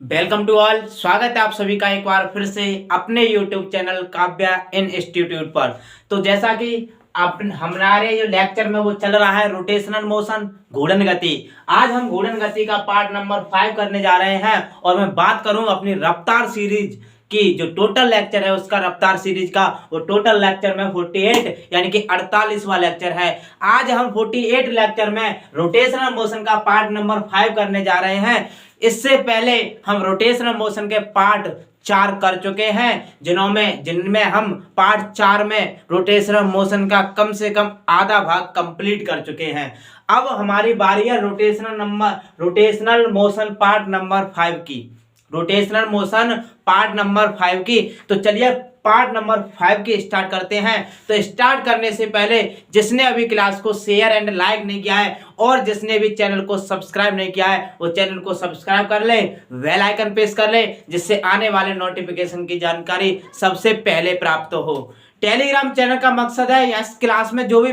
Welcome to all. स्वागत है आप सभी का एक बार फिर से अपने यूट्यूब चैनल काव्या इंस्टीट्यूट पर। तो जैसा कि आप हमारे जो लेक्चर में वो चल रहा है रोटेशनल मोशन, घूर्णन गति। आज हम घूर्णन गति का पार्ट नंबर 5 करने जा रहे हैं और मैं बात करूं अपनी रफ्तार सीरीज की जो टोटल लेक्चर है उसका, रफ्तार सीरीज का वो टोटल लेक्चर में 48 यानी कि 48वां लेक्चर है। आज हम 48 लेक्चर में रोटेशनल मोशन का पार्ट नंबर 5 करने जा रहे हैं। इससे पहले हम रोटेशनल मोशन के पार्ट 4 कर चुके हैं, जिनमें हम पार्ट 4 में रोटेशनल मोशन का कम से कम आधा भाग कंप्लीट कर चुके हैं। अब हमारी बारी है रोटेशनल मोशन पार्ट नंबर 5 की, रोटेशनल मोशन पार्ट नंबर 5 की। तो चलिए पार्ट नंबर 5 की स्टार्ट करते हैं। तो स्टार्ट करने से पहले जिसने अभी क्लास को शेयर एंड लाइक नहीं किया है और जिसने भी चैनल को सब्सक्राइब नहीं किया है वो चैनल को सब्सक्राइब कर ले, बेल आइकन प्रेस कर ले, जिससे आने वाले नोटिफिकेशन की जानकारी सबसे पहले प्राप्त हो। टेलीग्राम चैनल का मकसद है इस क्लास में जो भी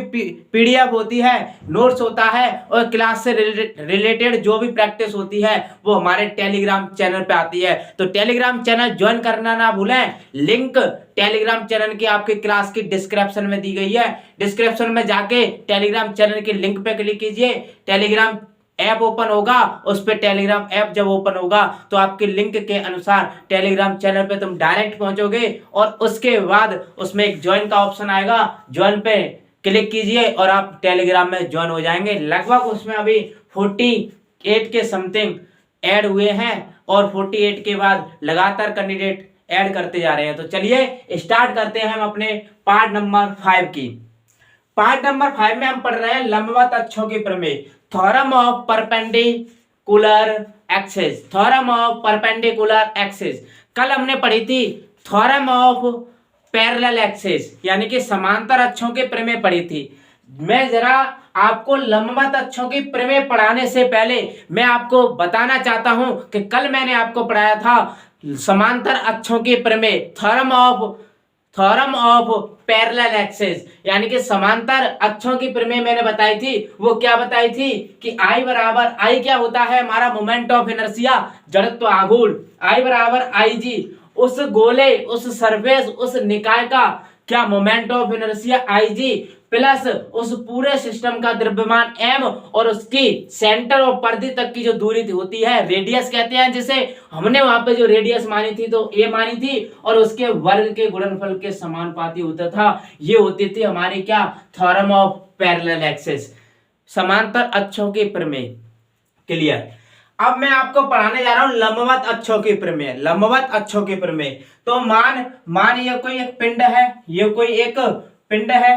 पीडीएफ होती है, नोट्स होता है और क्लास से रिलेटेड जो भी प्रैक्टिस होती है वो हमारे टेलीग्राम चैनल पे आती है। तो टेलीग्राम चैनल ज्वाइन करना ना भूलें। लिंक टेलीग्राम चैनल की आपकी क्लास की डिस्क्रिप्शन में दी गई है। डिस्क्रिप्शन में जाके टेलीग्राम चैनल के लिंक पे क्लिक कीजिए। टेलीग्राम ऐप ओपन होगा, उस पर टेलीग्राम ऐप जब ओपन होगा तो आपके लिंक के अनुसार टेलीग्राम चैनल पे तुम डायरेक्ट पहुंचोगे और उसके बाद उसमें एक ज्वाइन का ऑप्शन आएगा। ज्वाइन पे क्लिक कीजिए और आप टेलीग्राम में ज्वाइन हो जाएंगे। लगभग उसमें अभी 48 के समथिंग ऐड हुए हैं और 48 के बाद लगातार कैंडिडेट ऐड करते जा रहे हैं। तो चलिए स्टार्ट करते हैं हम अपने पार्ट नंबर 5 की। पार्ट नंबर 5 में हम पढ़ रहे हैं लंबवत अक्षों की प्रमेय, theorem of perpendicular axis. Theorem of perpendicular axis कल हमने पढ़ी थी। थ्योरम ऑफ पैरेलल एक्सिस यानी कि समांतर अक्षों की प्रमेय पढ़ी थी। मैं जरा आपको लंबवत अक्षों की प्रमेय पढ़ाने से पहले मैं आपको बताना चाहता हूं कि कल मैंने आपको पढ़ाया था समांतर अक्षों की प्रमेय, थ्योरम ऑफ पैरेलल एक्सिस यानी कि समांतर अक्षों की प्रमेय मैंने बताई थी। वो क्या बताई थी कि I बराबर I क्या होता है हमारा मोमेंट ऑफ इनर्शिया, जड़त्व आघूर्ण। I बराबर IG उस गोले, उस सरफेस, उस निकाय का क्या moment of inertia IG plus उस पूरे सिस्टम का द्रव्यमान m और उसकी सेंटर और परिधि तक की जो दूरी होती है रेडियस कहते हैं, जिसे हमने वहां पे जो रेडियस मानी थी तो a मानी थी और उसके वर्ग के गुणनफल के समानुपाती होता था। ये होती थी हमारी क्या, थ्योरम ऑफ पैरेलल एक्सिस, समांतर अक्षों की प्रमेय। क्लियर। अब मैं आपको पढ़ाने जा रहा हूं लंबवत अक्षों की प्रमेय, लंबवत अक्षों की प्रमेय। तो मान ये कोई एक पिंड है, ये कोई एक पिंड है।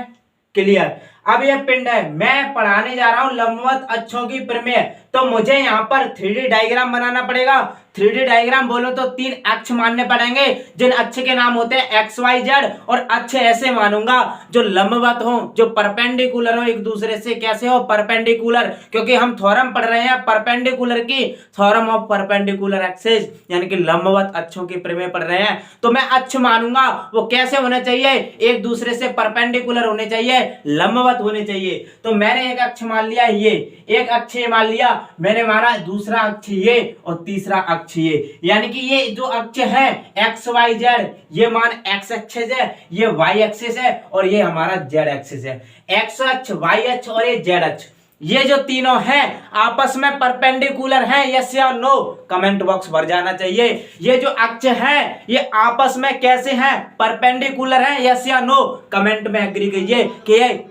क्लियर। अब ये पिंड है, मैं पढ़ाने जा रहा हूं लंबवत अक्षों की प्रमेय। तो मुझे यहाँ पर 3D डायग्राम बनाना पड़ेगा। 3D डायग्राम बोलो तो 3 अक्ष मानने पड़ेंगे, जिन अक्ष के नाम होते हैं एक्स वाई जेड। और अक्ष ऐसे मानूंगा जो लंबवत हो, जो परपेंडिकुलर हो एक दूसरे से। कैसे हो, परपेंडिकुलर, क्योंकि हम थ्योरम पढ़ रहे हैं परपेंडिकुलर की, थ्योरम ऑफ परपेंडिकुलर एक्सिस यानी कि लंबवत अक्षों की प्रमेय पढ़ रहे हैं। तो मैं अक्ष मानूंगा वो कैसे होने चाहिए, एक दूसरे से परपेंडिकुलर होने चाहिए, लंबवत होने चाहिए। तो मैंने एक अक्ष मान लिया, ये एक अक्ष मान लिया मैंने, माना दूसरा अक्ष ये और तीसरा अक्ष ये। यानी कि ये जो अक्ष है एक्स वाई जेड, ये मान एक्स एक्सिस है, ये वाई एक्सिस है और ये हमारा जेड एक्सिस है। एक्स अक्ष, वाई अक्ष और ये जेड अक्ष, ये जो तीनों हैं आपस में परपेंडिकुलर हैं, यस या नो, कमेंट बॉक्स भर जाना चाहिए। ये जो अक्ष हैं ये आपस में कैसे हैं, परपेंडिकुलर हैं, यस या नो, कमेंट में एग्री कीजिए कि ये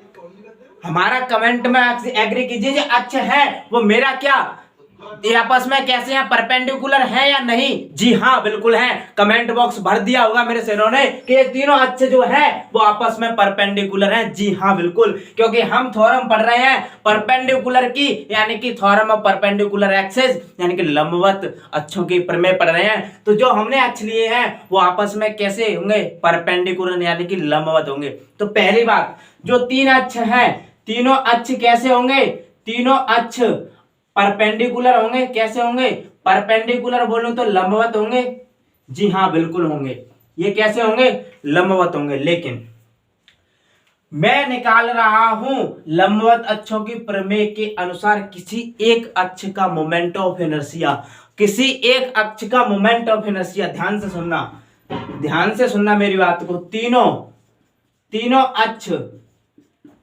हमारा, कमेंट में एग्री कीजिए जो अक्ष है वो मेरा क्या, ये आपस में कैसे हैं, परपेंडिकुलर है या नहीं। जी हाँ बिल्कुल है, कमेंट बॉक्स भर दिया होगा मेरे सैनों ने कि ये तीनों अक्ष जो है वो आपस में परपेंडिकुलर हैं। जी हाँ बिल्कुल, क्योंकि हम थ्योरम पढ़ रहे हैं परपेंडिकुलर की, यानी कि थ्योरम ऑफ परपेंडिकुलर एक्सिस यानी कि लंबवत अक्षों की प्रमेय पढ़ रहे हैं। तो जो हमने अक्ष लिए हैं वो आपस में कैसे होंगे, परपेंडिकुलर यानी कि लंबवत होंगे। तो पहली बात, जो 3 अक्ष हैं, तीनों अक्ष कैसे होंगे, तीनों अक्ष परपेंडिकुलर होंगे। कैसे होंगे, परपेंडिकुलर बोलूं तो लंबवत होंगे। जी हाँ बिल्कुल होंगे, ये कैसे होंगे, लंबवत होंगे। लेकिन मैं निकाल रहा हूं लंबवत अक्षों की प्रमेय के अनुसार किसी एक अक्ष का मोमेंट ऑफ इनर्शिया। किसी एक अक्ष का मोमेंट ऑफ इनर्शिया, ध्यान से सुनना मेरी बात को, तीनों अक्ष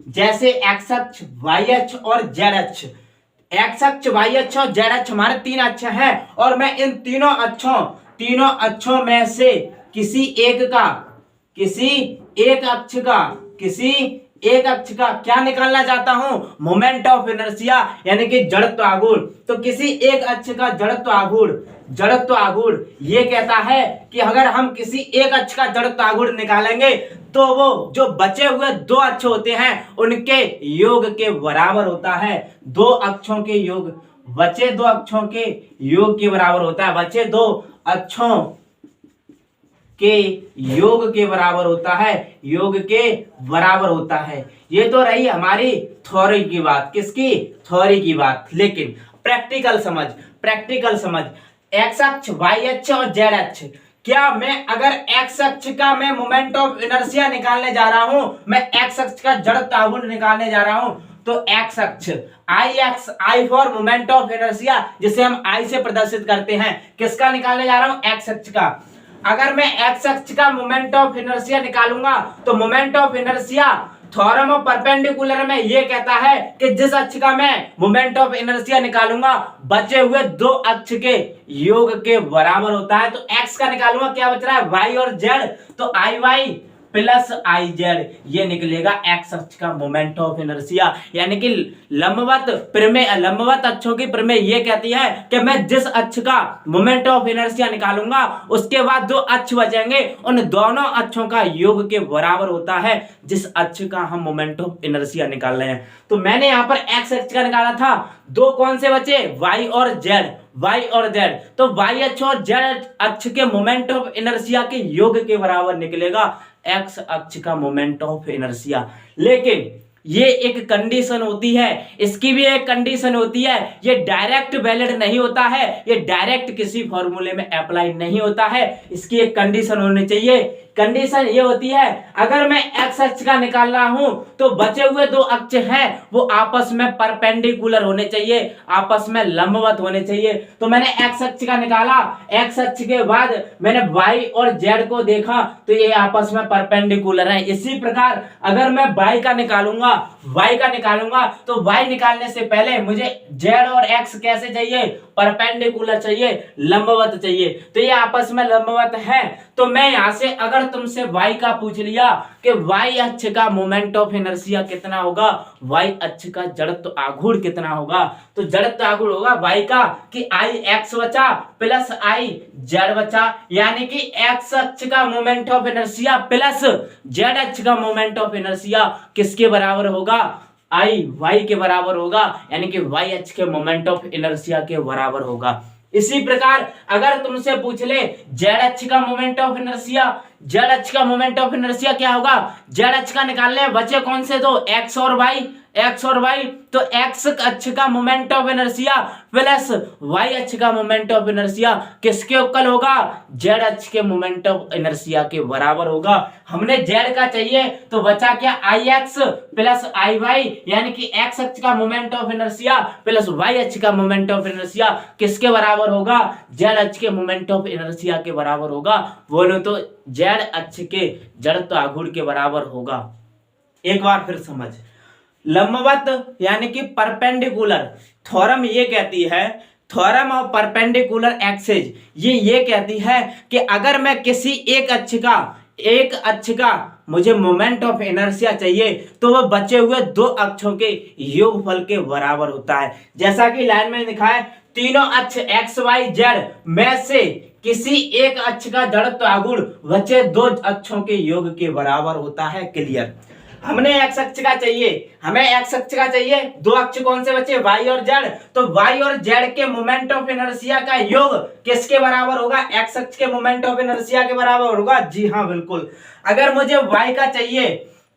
जैसे एक्स अक्ष, वाई अक्ष और जेड अक्ष, एक्स अक्ष, वाई अक्ष और जेड अक्ष हमारे 3 अक्ष हैं, और मैं इन तीनों अक्षों में से किसी एक अक्ष का क्या निकालना चाहता हूं, मोमेंट ऑफ इनर्शिया, यानी कि जड़त्व आघूर्ण। तो किसी एक अक्ष का जड़त्व आघूर्ण ये कहता है कि अगर हम किसी एक अक्ष का जड़त्व आघूर्ण निकालेंगे तो वो जो बचे हुए 2 अक्ष होते हैं उनके योग के बराबर होता है। बचे 2 अक्षों के योग के बराबर होता है, बचे 2 अक्षों के योग के बराबर होता है, ये तो रही हमारी थ्योरी की बात, किसकी थ्योरी की बात। लेकिन प्रैक्टिकल समझ, एक्स अक्ष, वाई अक्ष और जेड अक्ष, क्या मैं अगर एक्स अक्ष का मैं मोमेंट ऑफ इनर्शिया निकालने जा रहा हूं, मैं एक्स अक्ष का जड़त्व आघूर्ण निकालने जा रहा हूं, तो एक्स अक्ष I for moment of inertia, जिसे हम आई से प्रदर्शित करते हैं, किसका निकालने जा रहा हूं, एक्स अक्ष का। अगर मैं एक्स अक्ष का मोमेंट ऑफ इनर्शिया निकालूंगा तो moment of inertia theorem of perpendicular में ये कहता है कि जिस अक्ष का मैं मोमेंट ऑफ इनर्शिया निकालूंगा बचे हुए 2 अक्ष के योग के बराबर होता है। तो एक्स का निकालूंगा, क्या बच रहा है, वाई और जेड, तो आई वाई प्लस आई जेड, ये निकलेगा एक्स अक्ष का मोमेंट ऑफ इनर्शिया। यानी कि लंबवत अक्षों की प्रमेय ये कहती है कि मैं जिस अक्ष का मोमेंट ऑफ इनर्शिया निकालूंगा उसके बाद 2 अक्ष बचेंगे, उन दोनों अक्षों का योग के बराबर होता है जिस अक्ष का हम मोमेंट ऑफ इनर्शिया निकाल रहे हैं। तो मैंने यहां पर एक्स अक्ष का निकाला था, 2 कौन से बचे, वाई और जेड, तो वाई अक्ष और जेड अक्ष के मोमेंट ऑफ इनर्शिया के योग के बराबर निकलेगा एक्स अक्ष का मोमेंट ऑफ इनर्शिया। लेकिन ये एक कंडीशन होती है, इसकी भी एक कंडीशन होती है, ये डायरेक्ट वैलिड नहीं होता है, ये डायरेक्ट किसी फॉर्मूले में अप्लाई नहीं होता है, इसकी एक कंडीशन होनी चाहिए। कंडीशन ये होती है, अगर मैं एक्स अक्ष का निकाल रहा हूं तो बचे हुए 2 अक्ष हैं वो आपस में परपेंडिकुलर होने चाहिए, आपस में लंबवत होने चाहिए। तो मैंने एक्स अक्ष का निकाला, एक्स अक्ष के बाद मैंने वाई और जेड को देखा तो ये आपस में परपेंडिकुलर है। इसी प्रकार अगर मैं वाई का निकालूंगा तो वाई निकालने से पहले मुझे जेड और एक्स कैसे चाहिए, परपेंडिकुलर चाहिए, लंबवत चाहिए। तो ये आपस में लंबवत है। तो मैं यहां से अगर तुमसे y का पूछ लिया कि y अक्ष का मोमेंट ऑफ इनर्शिया कितना होगा, y अक्ष का जड़त्व आघूर्ण कितना होगा, तो जड़त्व आघूर्ण होगा y का कि i x बचा प्लस i z बचा, यानी कि x अक्ष का moment of inertia plus z अक्ष का मोमेंट ऑफ इनर्शिया किसके बराबर होगा, i y के बराबर होगा, यानी कि y अक्ष के मोमेंट ऑफ इनर्शिया के बराबर होगा। इसी प्रकार अगर तुमसे पूछ ले जेड अक्ष का मोमेंट ऑफ इनर्शिया, जेड अक्ष का मोमेंट ऑफ इनर्शिया क्या होगा, जेड अक्ष का निकालने बचे कौन से 2, एक्स और वाई, तो एक्स अक्ष का moment of inertia plus Y अक्ष का मोमेंट ऑफ इनर्शिया किसके इक्वल होगा, जेड अक्ष के मोमेंट ऑफ इनर्शिया के बराबर होगा। हमने जेड का चाहिए तो बचा क्या, I X plus I Y, यानी कि एक्स अक्ष का moment of inertia plus Y अक्ष का मोमेंट ऑफ इनर्शिया किसके बराबर होगा, जेड अक्ष के मोमेंट ऑफ इनर्शिया के बराबर होगा। बोलो तो जेड अक्ष के जड़त्व आघूर्ण के बराबर होगा। एक बार फिर समझ, लंबवत यानी कि परपेंडिकुलर, थ्योरम ये कहती है, थ्योरम ऑफ परपेंडिकुलर एक्सिस ये कहती है कि अगर मैं किसी एक अक्ष का मुझे मोमेंट ऑफ इनर्शिया चाहिए तो वह बचे हुए 2 अक्षों के योगफल के बराबर होता है। जैसा कि लाइन में लिखा है, तीनों अक्ष एक्स वाई जेड में से किसी एक अक्ष का जड़त्व आघूर्ण बचे 2 अक्षों के योग के बराबर होता है। क्लियर। हमें एक्स अक्ष का चाहिए, 2 अक्ष कौन से बचे, वाई और जेड, तो वाई और जेड के मोमेंट ऑफ इनर्शिया का योग किसके बराबर होगा, एक्स अक्ष के मोमेंट ऑफ इनर्शिया के बराबर होगा। जी हाँ बिल्कुल। अगर मुझे वाई का चाहिए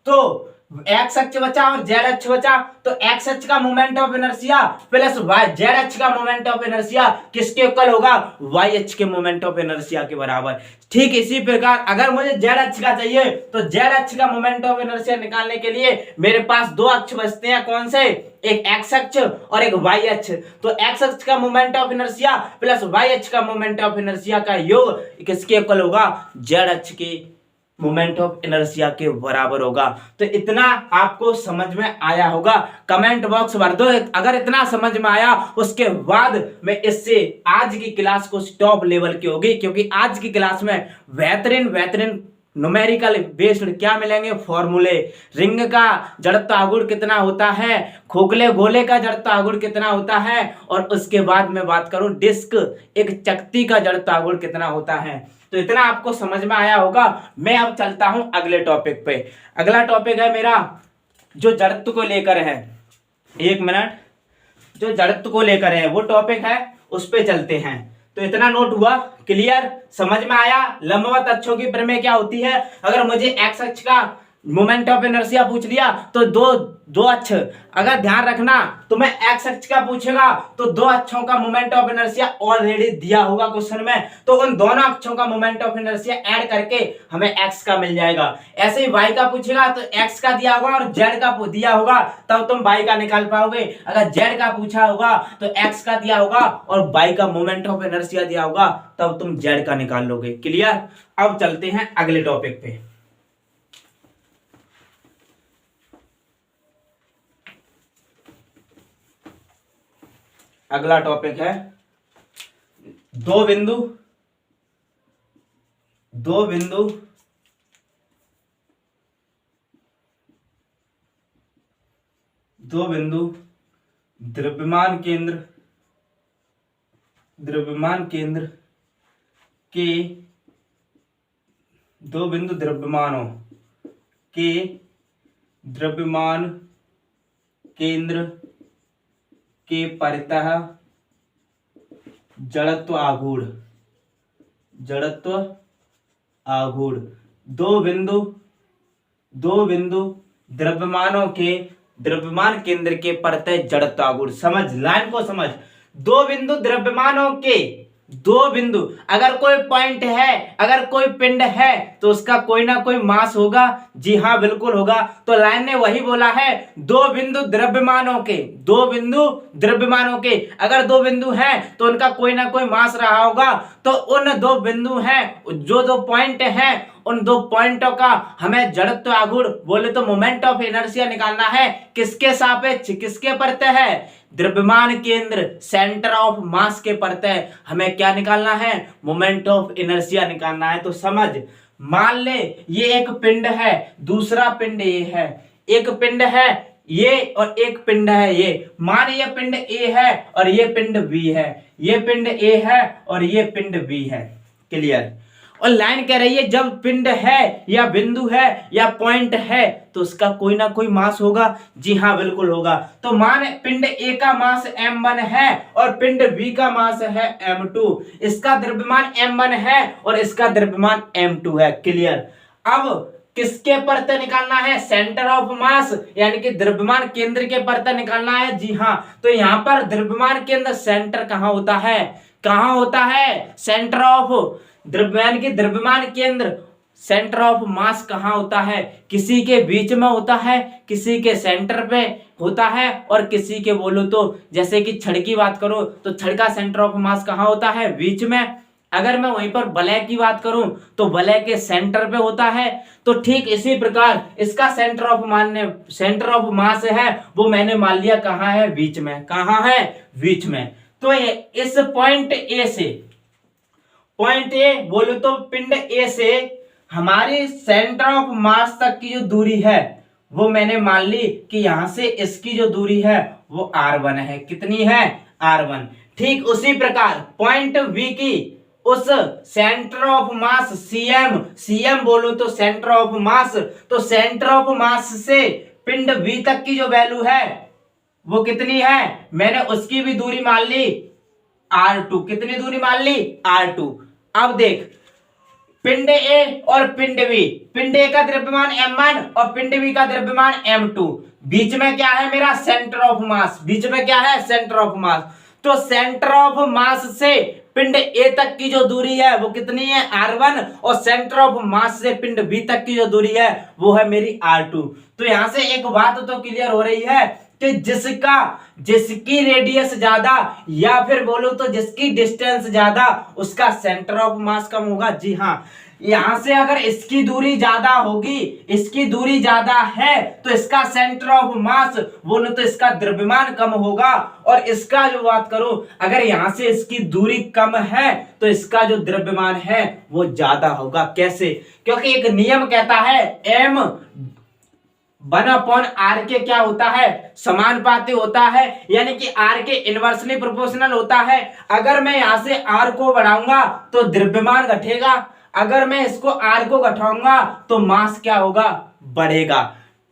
तो एक्स अक्ष बचा और जेड अक्ष बचा, तो एक्स अक्ष का moment of inertia plus Y Z अक्ष का मोमेंट ऑफ इनर्शिया किसके इक्वल होगा, वाई अक्ष के मोमेंट ऑफ इनर्शिया के बराबर। ठीक इसी प्रकार अगर मुझे जेड अक्ष का चाहिए तो जेड अक्ष का मोमेंट ऑफ इनर्शिया निकालने के लिए मेरे पास दो अक्ष बचते हैं, कौन से, एक एक्स अक्ष और एक वाई अक्ष। तो एक्स अक्ष का moment of inertia plus Y अक्ष का मोमेंट ऑफ इनर्शिया का योग किसके इक्वल होगा, जेड अक्ष के मोमेंट ऑफ इनर्शिया के बराबर होगा। तो इतना आपको समझ में आया होगा, कमेंट बॉक्स भर दो अगर इतना समझ में आया। उसके बाद मैं इससे आज की क्लास को टॉप लेवल की होगी, क्योंकि आज की क्लास में बेहतरीन न्यूमेरिकल बेस्ड क्या मिलेंगे, फॉर्मूले, रिंग का जड़त्व आघूर्ण कितना होता है, खोखले गोले का जड़त्व आघूर्ण कितना होता है, और उसके बाद मैं बात करूं डिस्क एक चकती का जड़त्व आघूर्ण कितना होता है। तो इतना आपको समझ में आया होगा। मैं अब चलता हूं अगले टॉपिक पे। अगला टॉपिक है मेरा जो जड़त्व को लेकर है, एक मिनट, जो जड़त्व को लेकर है वो टॉपिक है, उस पे चलते हैं। तो इतना नोट हुआ, क्लियर, समझ में आया। लंबवत अक्षों की प्रमेय क्या होती है, अगर मुझे एक्स अक्ष का मोमेंट ऑफ इनर्शिया पूछ लिया तो दो अक्ष, अगर ध्यान रखना तो मैं एक्स अक्ष का पूछेगा तो दो अक्षों का मोमेंट ऑफ इनर्शिया ऑलरेडी दिया होगा क्वेश्चन में, तो उन दोनों अक्षों का मोमेंट ऑफ इनर्शिया ऐड करके हमें एक्स का मिल जाएगा। ऐसे ही वाई का पूछेगा तो एक्स का दिया होगा और जेड का दिया होगा, तब तुम वाई का निकाल पाओगे। अगर जेड का पूछा होगा तो एक्स का दिया होगा और वाई का मोमेंट ऑफ इनर्शिया दिया होगा, तब तुम जेड का निकाल लोगे। क्लियर। अब चलते हैं अगले टॉपिक पे। अगला टॉपिक है दो बिंदु द्रव्यमान केंद्र के दो बिंदु द्रव्यमानों के द्रव्यमान केंद्र के परितः जड़त्व आघूर्ण दो बिंदु द्रव्यमानों के द्रव्यमान केंद्र के परितः जड़त्व आघूर्ण। समझ, लाइन को समझ, दो बिंदु द्रव्यमानों के, दो बिंदु, अगर कोई पॉइंट है, अगर कोई पिंड है तो उसका कोई ना कोई मास होगा। जी हाँ, बिल्कुल होगा। तो लाइन ने वही बोला है, दो बिंदु द्रव्यमानों के, अगर दो बिंदु हैं तो उनका कोई ना कोई मास रहा होगा। तो उन दो बिंदु हैं, जो दो पॉइंट हैं, उन दो पॉइंटों का हमें जड़त्व आघूर्ण बोले तो मोमेंट ऑफ इनर्शिया निकालना है। किसके सापेक्ष, किसके परितः है, द्रव्यमान केंद्र, सेंटर ऑफ मास के परितः हमें क्या निकालना है, मोमेंट ऑफ इनर्शिया निकालना है। तो समझ, मान ले ये एक पिंड है, दूसरा पिंड ये है, एक पिंड है ये और एक पिंड है ये। मान ये पिंड ए है और ये पिंड बी है, ये पिंड ए है और ये पिंड बी है। क्लियर। और लाइन कह रही है जब पिंड है या बिंदु है या पॉइंट है तो उसका कोई ना कोई मास होगा। जी हाँ, बिल्कुल होगा। तो मान पिंड ए का मास m1 है और पिंड बी का मास है m2, इसका द्रव्यमान m1 है और इसका द्रव्यमान m2 है। क्लियर। अब किसके परितः निकालना है, सेंटर ऑफ मास यानी कि द्रव्यमान केंद्र के परितः निकालना है। जी हाँ, तो यहाँ पर द्रव्यमान केंद्र सेंटर कहाँ होता है, कहाँ होता है, सेंटर ऑफ द्रव्यमान के द्रव्यमान केंद्र, सेंटर ऑफ मास कहाँ होता है, किसी के बीच में होता है, किसी के सेंटर पे होता है और किसी के बोलो तो जैसे कि छड़ की बात करो तो छड़ का सेंटर ऑफ मास कहाँ होता है, बीच में। अगर मैं वहीं पर वलय की बात करूं तो वलय के सेंटर पे होता है। तो ठीक इसी प्रकार इसका सेंटर ऑफ मास है वो मैंने मान लिया कहाँ है, बीच में। कहाँ है, बीच में। तो इस पॉइंट ए बोलो तो पिंड ए से हमारी सेंटर ऑफ मास तक की जो दूरी है वो मैंने मान ली कि यहां से इसकी जो दूरी है वो r1 है। कितनी है, r1। ठीक उसी प्रकार पॉइंट बी की उस सेंटर ऑफ मास cm बोलो तो सेंटर ऑफ मास, तो सेंटर ऑफ मास से पिंड बी तक की जो वैल्यू है वो कितनी है, मैंने उसकी भी दूरी मान ली r2। कितनी दूरी मान ली, r2। अब देख पिंड ए और पिंड बी, पिंड ए का द्रव्यमान m1 और पिंड बी का द्रव्यमान m2, बीच में क्या है मेरा सेंटर ऑफ मास, बीच में क्या है सेंटर ऑफ मास। तो सेंटर ऑफ मास से पिंड ए तक की जो दूरी है वो कितनी है r1, और सेंटर ऑफ मास से पिंड बी तक की जो दूरी है वो है मेरी r2। तो यहां से एक बात तो क्लियर हो रही है कि जिसकी रेडियस ज्यादा या फिर बोलो तो जिसकी डिस्टेंस ज्यादा उसका सेंटर ऑफ मास कम होगा। जी हाँ, यहां से अगर इसकी दूरी ज्यादा होगी, इसकी दूरी ज्यादा है तो इसका सेंटर ऑफ मास बोलो तो इसका द्रव्यमान कम होगा, और इसका जो बात करूं अगर यहां से इसकी दूरी कम है तो इसका जो द्रव्यमान है वो ज्यादा होगा। कैसे? क्योंकि एक नियम कहता है m 1/r के क्या होता है समानुपाती होता है, यानी कि r के इनवर्सली प्रोपोर्शनल होता है। अगर मैं यहां से r को बढ़ाऊंगा तो द्रव्यमान घटेगा, अगर मैं इसको r को घटाऊंगा तो मास क्या होगा बढ़ेगा।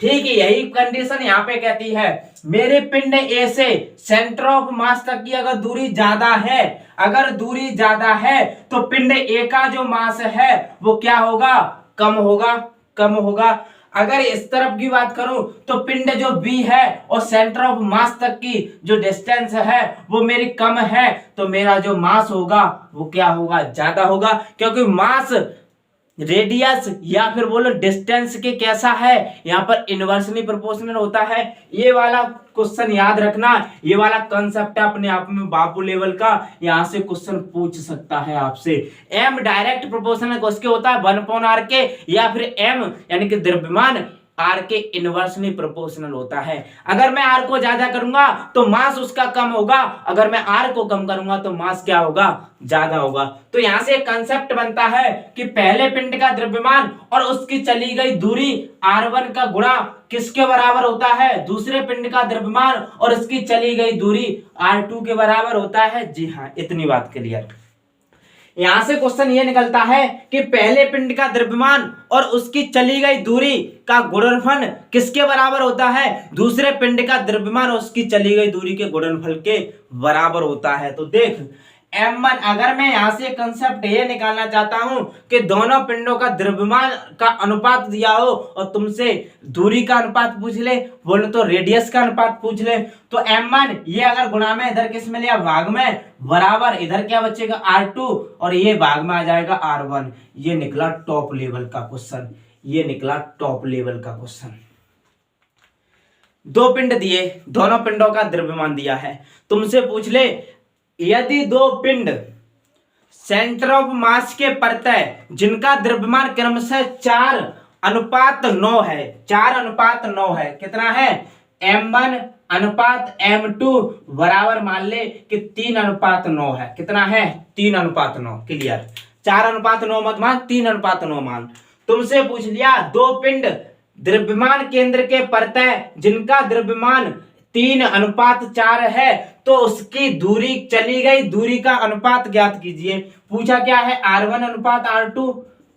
ठीक है, यही कंडीशन यहाँ पे कहती है मेरे पिंड ए से सेंटर ऑफ मास तक की अगर दूरी ज्यादा है, अगर दूरी ज्यादा है तो पिंड ए का जो मास है वो क्या होगा कम होगा, कम होगा। अगर इस तरफ की बात करूं तो पिंड जो बी है और सेंटर ऑफ मास तक की जो डिस्टेंस है वो मेरी कम है, तो मेरा जो मास होगा वो क्या होगा ज्यादा होगा, क्योंकि मास रेडियस या फिर बोलो डिस्टेंस के कैसा है यहाँ पर इनवर्सली प्रोपोर्शनल होता है। ये वाला क्वेश्चन याद रखना, ये वाला कंसेप्ट है अपने आप में बापू लेवल का, यहाँ से क्वेश्चन पूछ सकता है आपसे। m डायरेक्ट प्रोपोर्शनल किसके होता है 1/r के, या फिर m यानी कि द्रव्यमान r के इनवर्सली प्रोपोर्शनल होता है। अगर मैं r को ज्यादा करूंगा तो मास उसका कम होगा, अगर मैं r को कम करूंगा तो मास क्या होगा ज्यादा होगा। तो यहां से एक कंसेप्ट बनता है कि पहले पिंड का द्रव्यमान और उसकी चली गई दूरी r1 का गुणा किसके बराबर होता है दूसरे पिंड का द्रव्यमान और उसकी चली गई दूरी r2 के बराबर होता है। जी हाँ, इतनी बात क्लियर। यहां से क्वेश्चन ये निकलता है कि पहले पिंड का द्रव्यमान और उसकी चली गई दूरी का गुणनफल किसके बराबर होता है दूसरे पिंड का द्रव्यमान और उसकी चली गई दूरी के गुणनफल के बराबर होता है। तो देख m1, अगर मैं यहां से कंसेप्ट ये निकालना चाहता हूं कि दोनों पिंडों का द्रव्यमान का अनुपात दिया हो और तुमसे दूरी का अनुपात पूछ ले, बोलो तो रेडियस का अनुपात पूछ ले, तो m1 ये अगर गुणा में इधर किस में लिया भाग में बराबर, इधर क्या बचेगा r2 और ये भाग में आ जाएगा r1। ये निकला टॉप लेवल का क्वेश्चन, ये निकला टॉप लेवल का क्वेश्चन। दो पिंड दिए, दोनों पिंडों का द्रव्यमान दिया है, तुमसे पूछ ले यदि दो पिंड सेंटर ऑफ मास के परतः जिनका द्रव्यमान क्रमशः 4:9 है, 4:9 है, कितना है m1 अनुपात m2 बराबर मान ले कि 3:9 है, कितना है 3:9। क्लियर, 4:9 मत मान, 3:9 मान। तुमसे पूछ लिया दो पिंड द्रव्यमान केंद्र के परतः जिनका द्रव्यमान 3:4 है तो उसकी दूरी चली गई दूरी का अनुपात ज्ञात कीजिए। पूछा क्या है r1 अनुपात r2,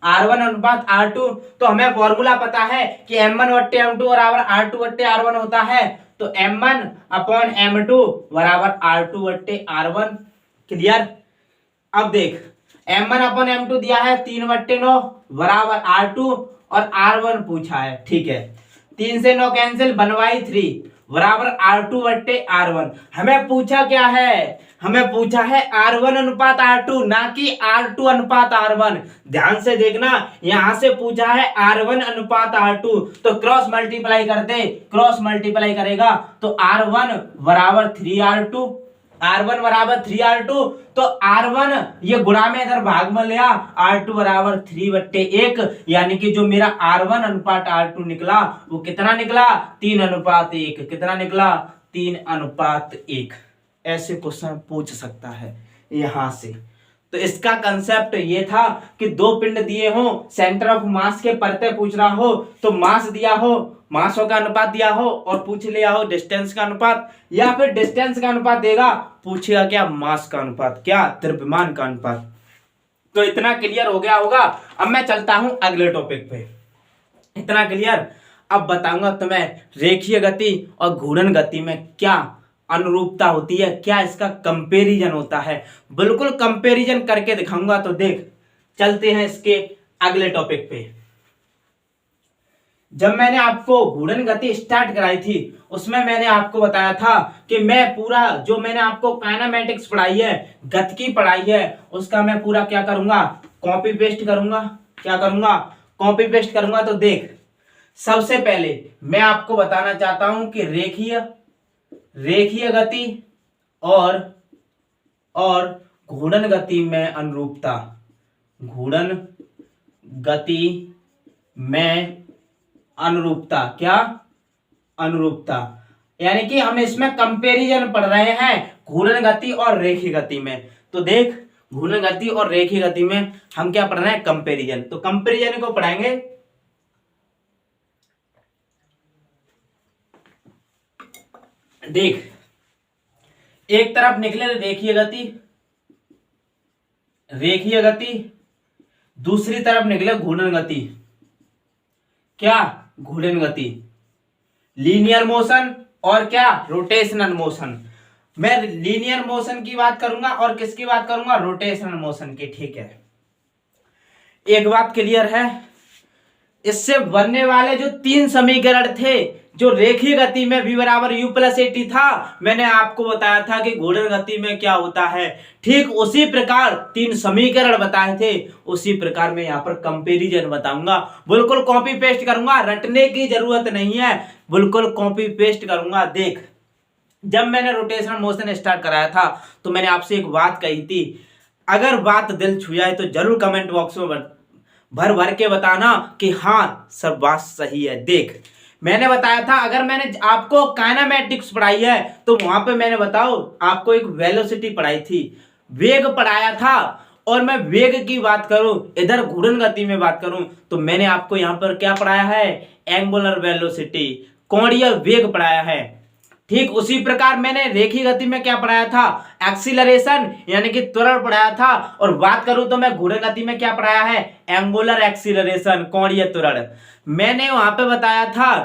r1 अनुपात r2। तो हमें फॉर्मूला पता है कि m1/m2 बराबर r2/r1 होता है, तो m1/m2 बराबर r2/r1। क्लियर। अब देख m1/m2 दिया है 3/9 बराबर r2 और r1 पूछा है, ठीक है, 3 से 9 कैंसिल, 1/3 बराबर r2/r1। हमें पूछा क्या है, हमें पूछा है r1 अनुपात r2 ना कि r2 अनुपात r1। ध्यान से देखना, यहां से पूछा है r1 अनुपात r2 तो क्रॉस मल्टीप्लाई कर दे, क्रॉस मल्टीप्लाई करेगा तो r1 बराबर 3r2, r1 बराबर 3r2। तो r1 ये गुणा में इधर भाग में लिया, r2 बराबर 3/1, यानी कि जो मेरा r1 अनुपात r2 निकला वो कितना निकला 3:1। कितना निकला 3:1। ऐसे क्वेश्चन पूछ सकता है यहां से। तो इसका कंसेप्ट ये था कि दो पिंड दिए हो, सेंटर ऑफ मास के परते पूछ रहा हो, तो मास दिया हो, मासों का अनुपात दिया हो और पूछ लिया हो डिस्टेंस का अनुपात, या फिर डिस्टेंस का अनुपात देगा, पूछेगा क्या मास का अनुपात, क्या द्रव्यमान का अनुपात। तो इतना क्लियर हो गया होगा। अब मैं चलता हूं अगले टॉपिक पे। इतना क्लियर। अब बताऊंगा तुम्हें रेखीय गति और घूर्णन गति में क्या अनुरूपता होती है, क्या इसका कंपैरिजन होता है, बिल्कुल कंपैरिजन करके दिखाऊंगा। तो देख चलते हैं इसके अगले टॉपिक पे। जब मैंने आपको घूर्णन गति स्टार्ट कराई थी उसमें मैंने आपको बताया था कि मैं पूरा जो मैंने आपको काइनेमैटिक्स पढ़ाई है, गतिकी पढ़ाई है, उसका मैं पूरा क्या करूंगा, कॉपी पेस्ट करूंगा। क्या करूंगा, कॉपी पेस्ट करूंगा। तो देख, सबसे पहले मैं आपको बताना चाहता हूं कि रेखीय गति और घूर्णन गति में अनुरूपता, घूर्णन गति में अनुरूपता, क्या अनुरूपता, यानी कि हम इसमें कंपैरिजन पढ़ रहे हैं घूर्णन गति और रेखीय गति में। तो देख, घूर्णन गति और रेखीय गति में हम क्या पढ़ रहे हैं, कंपैरिजन। तो कंपैरिजन को पढ़ाएंगे। देख, एक तरफ निकले रेखीय गति, दूसरी तरफ निकले घूर्णन गति, क्या, घूर्णन गति, लीनियर मोशन और क्या, रोटेशनल मोशन। मैं लीनियर मोशन की बात करूंगा और किसकी बात करूंगा, रोटेशनल मोशन की। ठीक है, एक बात क्लियर है, इससे बनने वाले जो 3 समीकरण थे, जो रेखीय गति में v बराबर u प्लस AT था, मैंने आपको बताया था कि घूर्णन गति में क्या होता है। ठीक उसी प्रकार 3 समीकरण बताए थे, उसी प्रकार मैं यहाँ पर कंपैरिजन बताऊंगा। बिल्कुल कॉपी पेस्ट करूंगा, रटने की जरूरत नहीं है, बिल्कुल कॉपी पेस्ट करूंगा। देख, जब मैंने रोटेशनल मोशन स्टार्ट कराया था तो मैंने आपसे एक बात कही थी, अगर बात दिल छू जाए तो जरूर कमेंट बॉक्स में भर भर के बताना कि हाँ सब बात सही है। देख, मैंने बताया था, अगर मैंने आपको काइनेमैटिक्स पढ़ाई है तो वहां पे मैंने बताओ आपको एक वेलोसिटी पढ़ाई थी, वेग पढ़ाया था, और मैं वेग की बात करूं, इधर घूर्णन गति में बात करूं, तो मैंने आपको यहां पर क्या पढ़ाया है, एंगुलर वेलोसिटी, कोणीय वेग पढ़ाया है। ठीक उसी प्रकार मैंने रेखीय गति में क्या पढ़ाया था, एक्सीलरेशन यानी कि त्वरण पढ़ाया था, और बात करूं तो मैं घूर्णन गति में क्या पढ़ाया है, एंगुलर एक्सीलरेशन, कोणीय त्वरण। मैंने वहां पे बताया था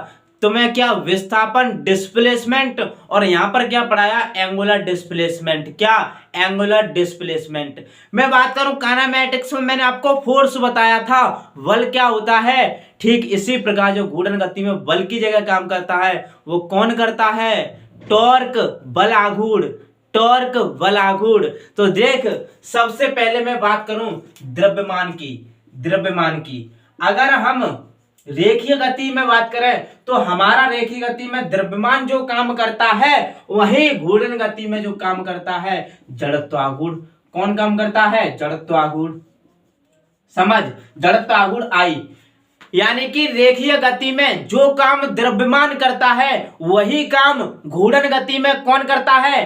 तुम्हें क्या, विस्थापन डिस्प्लेसमेंट, और यहां पर क्या पढ़ाया, एंगुलर डिस्प्लेसमेंट, क्या, एंगुलर डिस्प्लेसमेंट। मैं बात करूं काइनेमैटिक्स में मैंने आपको फोर्स बताया था, बल क्या होता है। ठीक इसी प्रकार जो घूर्णन गति में बल की जगह काम करता है वो कौन करता है, टॉर्क बल आघूर्ण, टॉर्क बल आघूर्ण। तो देख, सबसे पहले मैं बात करूं द्रव्यमान की, अगर हम रेखीय गति में बात करें तो हमारा रेखीय गति में द्रव्यमान जो काम करता है वही घूर्णन गति में जो काम करता है जड़त्व आघूर्ण। कौन काम करता है, जड़त्व आघूर्ण। समझ, जड़त्व आघूर्ण आई, यानी कि रेखीय गति में जो काम द्रव्यमान करता है वही काम घूर्णन गति में कौन करता है,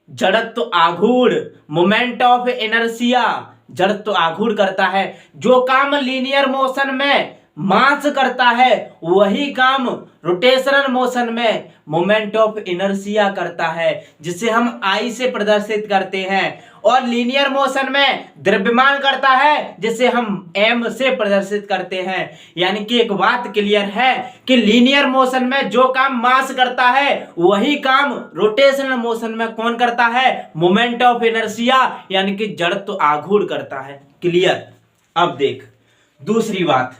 जड़त्व आघूर्ण, मोमेंट ऑफ इनर्शिया, जड़त्व आघूर्ण करता है। जो काम लीनियर मोशन में मास करता है वही काम रोटेशनल मोशन में मोमेंट ऑफ इनर्शिया करता है, जिसे हम आई से प्रदर्शित करते हैं, और लीनियर मोशन में द्रव्यमान करता है जिसे हम एम से प्रदर्शित करते हैं। यानी कि एक बात क्लियर है कि लीनियर मोशन में जो काम मास करता है वही काम रोटेशनल मोशन में कौन करता है, मोमेंट ऑफ इनर्शिया यानी कि जड़त्व आघूर्ण करता है। क्लियर। अब देख दूसरी बात,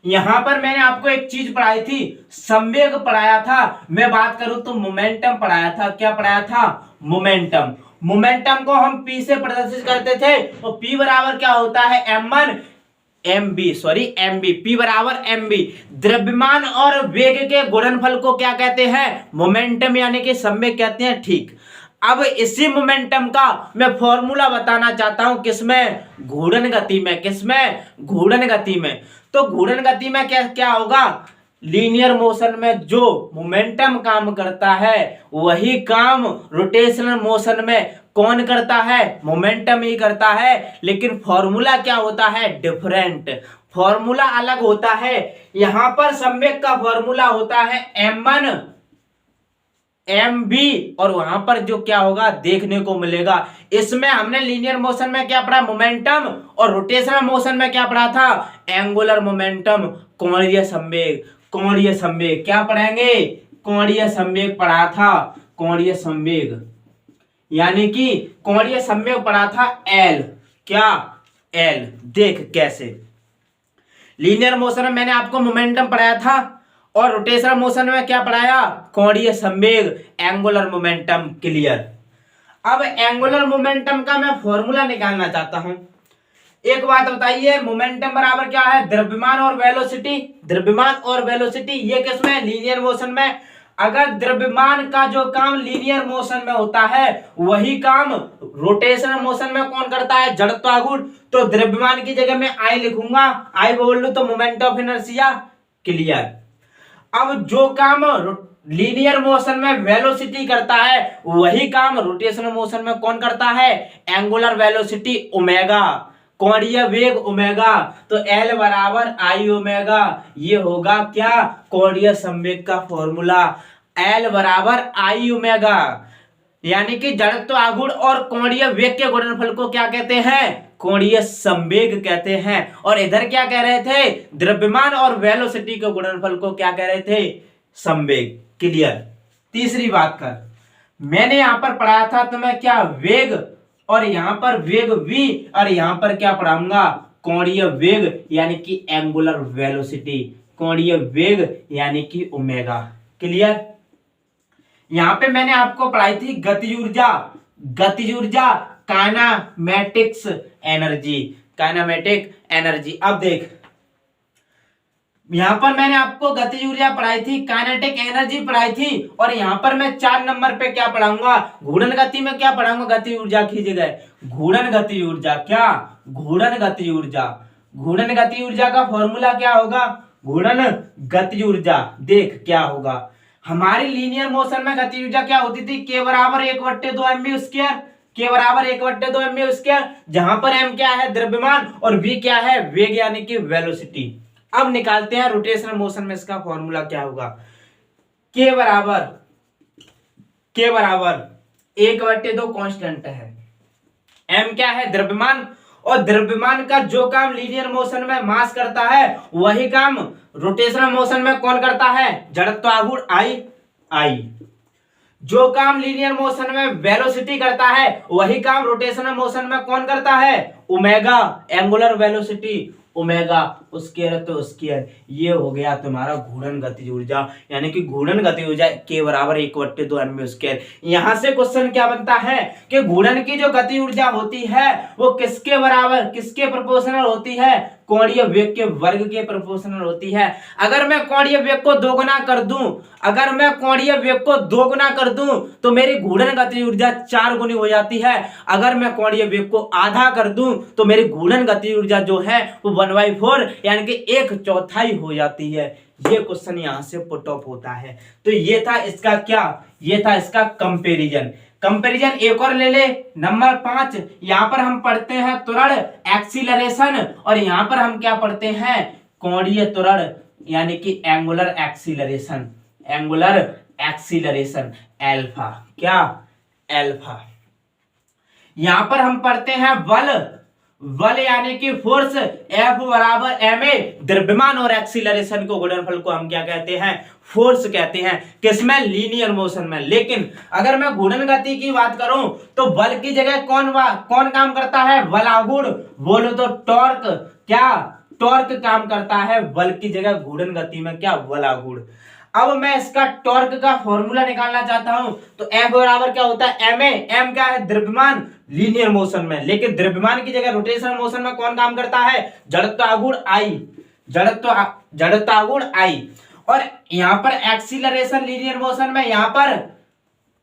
यहां पर मैंने आपको एक चीज पढ़ाई थी, संवेग पढ़ाया था। मैं बात करूं तो मोमेंटम पढ़ाया था। क्या पढ़ाया था, मोमेंटम। मोमेंटम को हम पी से प्रदर्शित करते थे, और पी बराबर क्या होता है, एमबी, पी बराबर एमबी। द्रव्यमान और वेग के गुणनफल को क्या कहते हैं, मोमेंटम यानी कि संवेग कहते हैं। ठीक, अब इसी मोमेंटम का मैं फॉर्मूला बताना चाहता हूं, किसमें, घूर्णन गति में। किसमें, घूर्णन गति में। तो घूर्णन गति में क्या क्या होगा, लीनियर मोशन में जो मोमेंटम काम करता है वही काम रोटेशनल मोशन में कौन करता है, मोमेंटम ही करता है। लेकिन फॉर्मूला क्या होता है, डिफरेंट, फॉर्मूला अलग होता है। यहां पर संवेग का फॉर्मूला होता है m1 mv, और वहां पर जो क्या होगा देखने को मिलेगा। इसमें हमने लीनियर मोशन में क्या पढ़ा, मोमेंटम, और रोटेशनल मोशन में क्या पढ़ा था, एंगुलर मोमेंटम, कोणीय संवेग। कोणीय संवेग क्या पढ़ेंगे, कोणीय संवेग पढ़ा था, कोणीय संवेग यानी कि कोणीय संवेग पढ़ा था एल। क्या, एल। देख कैसे, लीनियर मोशन में मैंने आपको मोमेंटम पढ़ाया था और रोटेशनल मोशन में क्या पढ़ाया, कोणीय संवेग, एंगुलर मोमेंटम। क्लियर। अब एंगुलर मोमेंटम का मैं फॉर्मूला निकालना चाहता हूं। एक बात बताइए, मोमेंटम बराबर क्या है, द्रव्यमान और वेलोसिटी। द्रव्यमान और वेलोसिटी ये किसमें, लीनियर मोशन में। अगर द्रव्यमान का जो काम लीनियर मोशन में होता है वही काम रोटेशनल मोशन में कौन करता है, जड़त्वाघूर्ण। तो द्रव्यमान की जगह मैं आई लिखूंगा, आई बोल लूं तो मोमेंट ऑफ इनर्शिया। क्लियर। अब जो काम लीनियर मोशन में वेलोसिटी करता है वही काम रोटेशनल मोशन में कौन करता है, एंगुलर वेलोसिटी ओमेगा, कोणीय वेग ओमेगा। तो L बराबर आई ओमेगा, ये होगा क्या, कोणीय संवेग का फॉर्मूला। L बराबर आई ओमेगा, यानी कि जड़त्व आघूर्ण और कोणीय वेग के गुणनफल को क्या कहते हैं, कोणीय संवेग कहते हैं। और इधर क्या कह रहे थे, द्रव्यमान और वेलोसिटी के गुणनफल को क्या कह रहे थे, संवेग। क्लियर। तीसरी बात कर, मैंने यहां पर पढ़ाया था तुम्हें क्या, वेग, और यहां पर वेग v और यहां पर क्या पढ़ाऊंगा, कोणीय वेग यानी कि एंगुलर वेलोसिटी, कोणीय वेग यानी कि ओमेगा। क्लियर। यहां पे मैंने आपको पढ़ाई थी गति ऊर्जा, गति ऊर्जा, काइनेमेटिक्स एनर्जी, काइनेमेटिक एनर्जी। अब देख, यहां पर मैंने आपको गति ऊर्जा पढ़ाई थी, काइनेटिक एनर्जी पढ़ाई थी, और यहां पर मैं 4 नंबर पे क्या पढ़ाऊंगा, घूर्णन गति में क्या पढ़ाऊंगा, गति ऊर्जा की जगह घूर्णन गति ऊर्जा। क्या, घूर्णन गति ऊर्जा। घूर्णन गति ऊर्जा का फॉर्मूला क्या होगा, घूर्णन गति ऊर्जा। देख क्या होगा, हमारी लीनियर मोशन में गति ऊर्जा क्या होती थी, K बराबर 1/2 mv स्क्वायर, K बराबर 1/2 mv स्क्वायर, जहां पर m क्या है, द्रव्यमान, और v क्या है, वेग यानी कि वेलोसिटी। अब निकालते हैं रोटेशनल मोशन में इसका फॉर्मूला क्या होगा, K बराबर 1/2 कांस्टेंट है, m क्या है, द्रव्यमान, और द्रव्यमान का जो काम लीनियर मोशन में मास करता है वही काम रोटेशनल मोशन में कौन करता है, जड़त्वाघूर्ण I। जो काम लीनियर मोशन में वेलोसिटी करता है वही काम रोटेशनल मोशन में कौन करता है, ओमेगा, एंगुलर वेलोसिटी ओमेगा, उसके तो स्क्वायर। ये हो गया तुम्हारा घूर्णन गति ऊर्जा, यानी कि घूर्णन गति ऊर्जा K बराबर 1/2 mv स्क्वायर। यहां से क्वेश्चन क्या बनता है कि घूर्णन की जो गति ऊर्जा होती है वो किसके बराबर, किसके प्रोपोर्शनल होती है, कोणीय वेग के वर्ग के प्रोपोर्शनल होती है। अगर मैं कोणीय वेग को दोगुना कर दूं, अगर मैं कोणीय वेग को दोगुना कर दूं तो मेरी घूर्णन गति ऊर्जा 4 गुनी हो जाती है। अगर मैं कोणीय वेग को आधा कर दूं तो मेरी घूर्णन गति ऊर्जा जो है वो 1/4 यानी कि 1/4 हो जाती है। ये क्वेश्चन यहां से पुट ऑफ होता है। तो ये था इसका क्या, ये था इसका कंपैरिजन। कंपैरिजन एक और ले ले, नंबर 5। यहां पर हम पढ़ते हैं त्वरण, एक्सीलरेशन, और यहां पर हम क्या पढ़ते हैं, कोणीय त्वरण यानी कि angular acceleration, angular acceleration alpha. क्या, एल्फा। यहां पर हम पढ़ते हैं बल, बल यानी कि फोर्स, F बराबर ma, द्रव्यमान और एक्सीलरेशन को गुणनफल को हम क्या कहते हैं, फोर्स कहते हैं। किसमें, लीनियर मोशन में। लेकिन अगर मैं घूर्णन गति की बात करूं तो बल की जगह कौन काम करता है, बलाघूर्ण। बोलो तो टॉर्क, क्या, टॉर्क काम करता है बल की जगह घूर्णन गति में, क्या, बलाघूर्ण। अब मैं इसका टॉर्क का फॉर्मूला निकालना चाहता हूं तो F बराबर क्या होता है, ma, m क्या है, द्रव्यमान लीनियर मोशन में। लेकिन द्रव्यमान की जगह रोटेशनल मोशन में कौन काम करता है, जड़त्वाघूर्ण I, जड़त्वाघूर्ण I। और यहां पर एक्सीलरेशन लीनियर मोशन में, यहां पर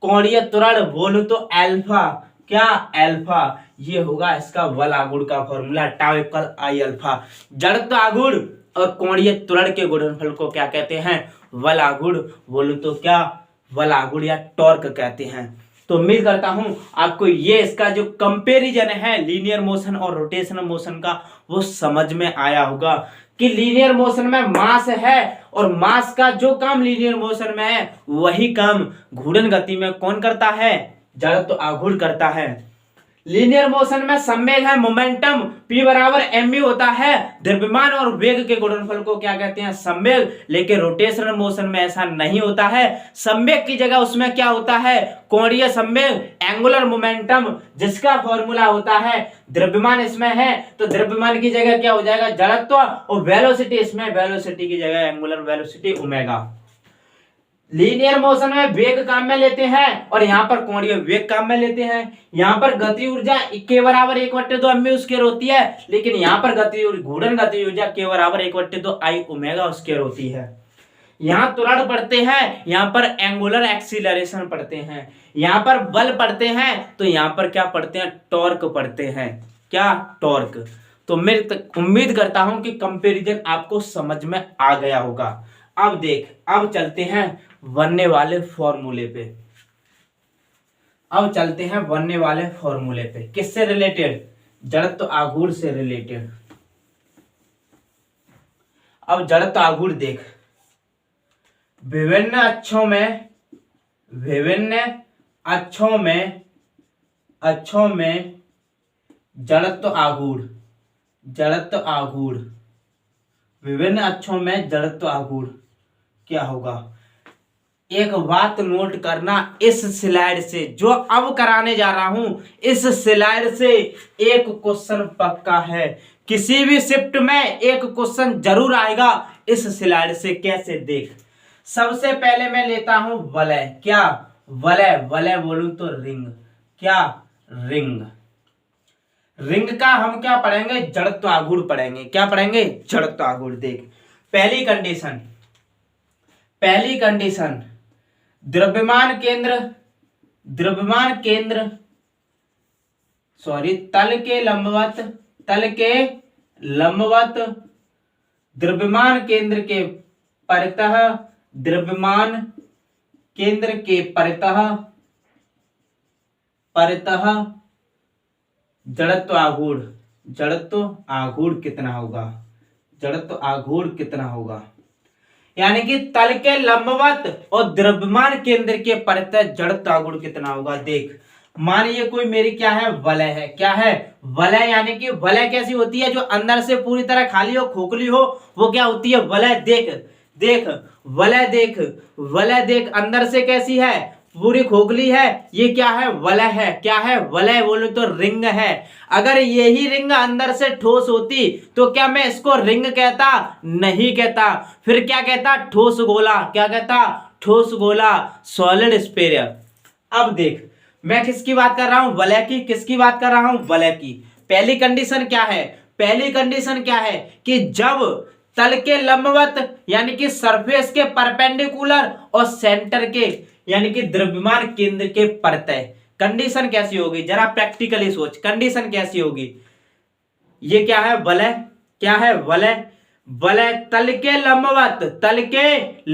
कोणीय त्वरण, बोलो तो एल्फा। क्या, एल्फा। ये होगा इसका बल आघूर्ण का formula, tau equal I alpha. जड़त्वाघूर्ण और कोणीय त्वरण के गुणनफल को क्या कहते हैं, बल आघूर्ण, बोलो तो क्या, बल आघूर्ण या टॉर्क कहते हैं। तो उम्मीद करता हूं आपको ये इसका जो कंपैरिजन है लीनियर मोशन और रोटेशनल मोशन का वो समझ में आया होगा कि लीनियर मोशन में मास है और मास का जो काम लीनियर मोशन में है वही काम घूर्णन गति में कौन करता है, जड़त्व आघूर्ण करता है। लीनियर मोशन में संवेग है मोमेंटम, p बराबर mv होता है। द्रव्यमान और वेग के गुणनफल को क्या कहते हैं? संवेग। लेकिन रोटेशनल मोशन में ऐसा नहीं होता है। संवेग की जगह उसमें क्या होता है? कोणीय संवेग, एंगुलर मोमेंटम, जिसका फॉर्मूला होता है द्रव्यमान इसमें है तो द्रव्यमान की जगह क्या हो जाएगा? जड़त्व, और वेलोसिटी इसमें, वेलोसिटी की जगह angular velocity omega. Linear motion में वेग काम में लेते हैं और यहाँ पर कोणीय वेग काम में लेते हैं। यहाँ पर गति ऊर्जा k बराबर 1/2 mv स्क्वायर होती है, लेकिन यहाँ पर घूर्णन गति ऊर्जा k बराबर 1/2 I ओमेगा स्क्वायर होती है। यहाँ त्वरण पढ़ते हैं, यहाँ पर एंगुलर एक्सीलरेशन पढ़ते हैं, यहाँ पर बल पढ़ते हैं, तो यहाँ पर क्या पढ़ते हैं? टॉर्क पढ़ते हैं। क्या? टॉर्क। तो मैं उम्मीद करता हूं कि कंपैरिजन आपको समझ में आ गया होगा। अब देख, अब चलते हैं बनने वाले फॉर्मूले पे। अब चलते हैं बनने वाले फॉर्मूले पे। किससे रिलेटेड? जड़त्व आघूर्ण से रिलेटेड। अब जड़त्व आघूर्ण देख, विभिन्न अक्षों में जड़त्व आघूर्ण, विभिन्न अक्षों में जड़त्व आघूर्ण क्या होगा? एक बात नोट करना, इस स्लाइड से जो अब कराने जा रहा हूं, इस स्लाइड से एक क्वेश्चन पक्का है। किसी भी शिफ्ट में एक क्वेश्चन जरूर आएगा इस स्लाइड से। कैसे? देख, सबसे पहले मैं लेता हूं वलय। क्या? वलय। वलय बोलूं तो रिंग। क्या? रिंग। रिंग का हम क्या पढ़ेंगे? जड़त्व आघूर्ण पढ़ेंगे। क्या पढ़ेंगे? जड़त्व आघूर्ण। देख, पहली कंडीशन द्रव्यमान केंद्र तल के लंबवत द्रव्यमान केंद्र के परितः जड़त्व आघूर्ण कितना होगा? यानी कि तल के लंबवत और द्रव्यमान केंद्र के परितः जड़त्व आघूर्ण कितना होगा? देख, मानिए कोई मेरी क्या है? वलय है। क्या है? वलय। यानी कि वलय कैसी होती है? जो अंदर से पूरी तरह खाली हो, खोखली हो, वो क्या होती है? वलय। देख वलय देख अंदर से कैसी है? पूरी खोखली है। ये क्या है? वलय है। क्या है? वलय बोलो तो रिंग है। अगर यही रिंग अंदर से ठोस होती तो क्या मैं इसको रिंग कहता? नहीं कहता। फिर क्या कहता? ठोस गोला। क्या कहता? ठोस गोला, सॉलिड स्फीयर। अब देख, मैं किसकी बात कर रहा हूं? वलय की। किसकी बात कर रहा हूं? वलय की। पहली कंडीशन क्या है? कि जब तल के लंबवत यानी कि सरफेस के परपेंडिकुलर और सेंटर के यानी कि द्रव्यमान केंद्र के परतः, कंडीशन कैसी होगी? जरा प्रैक्टिकली सोच, कंडीशन कैसी होगी? ये क्या है? वलय। क्या है? वलय तल के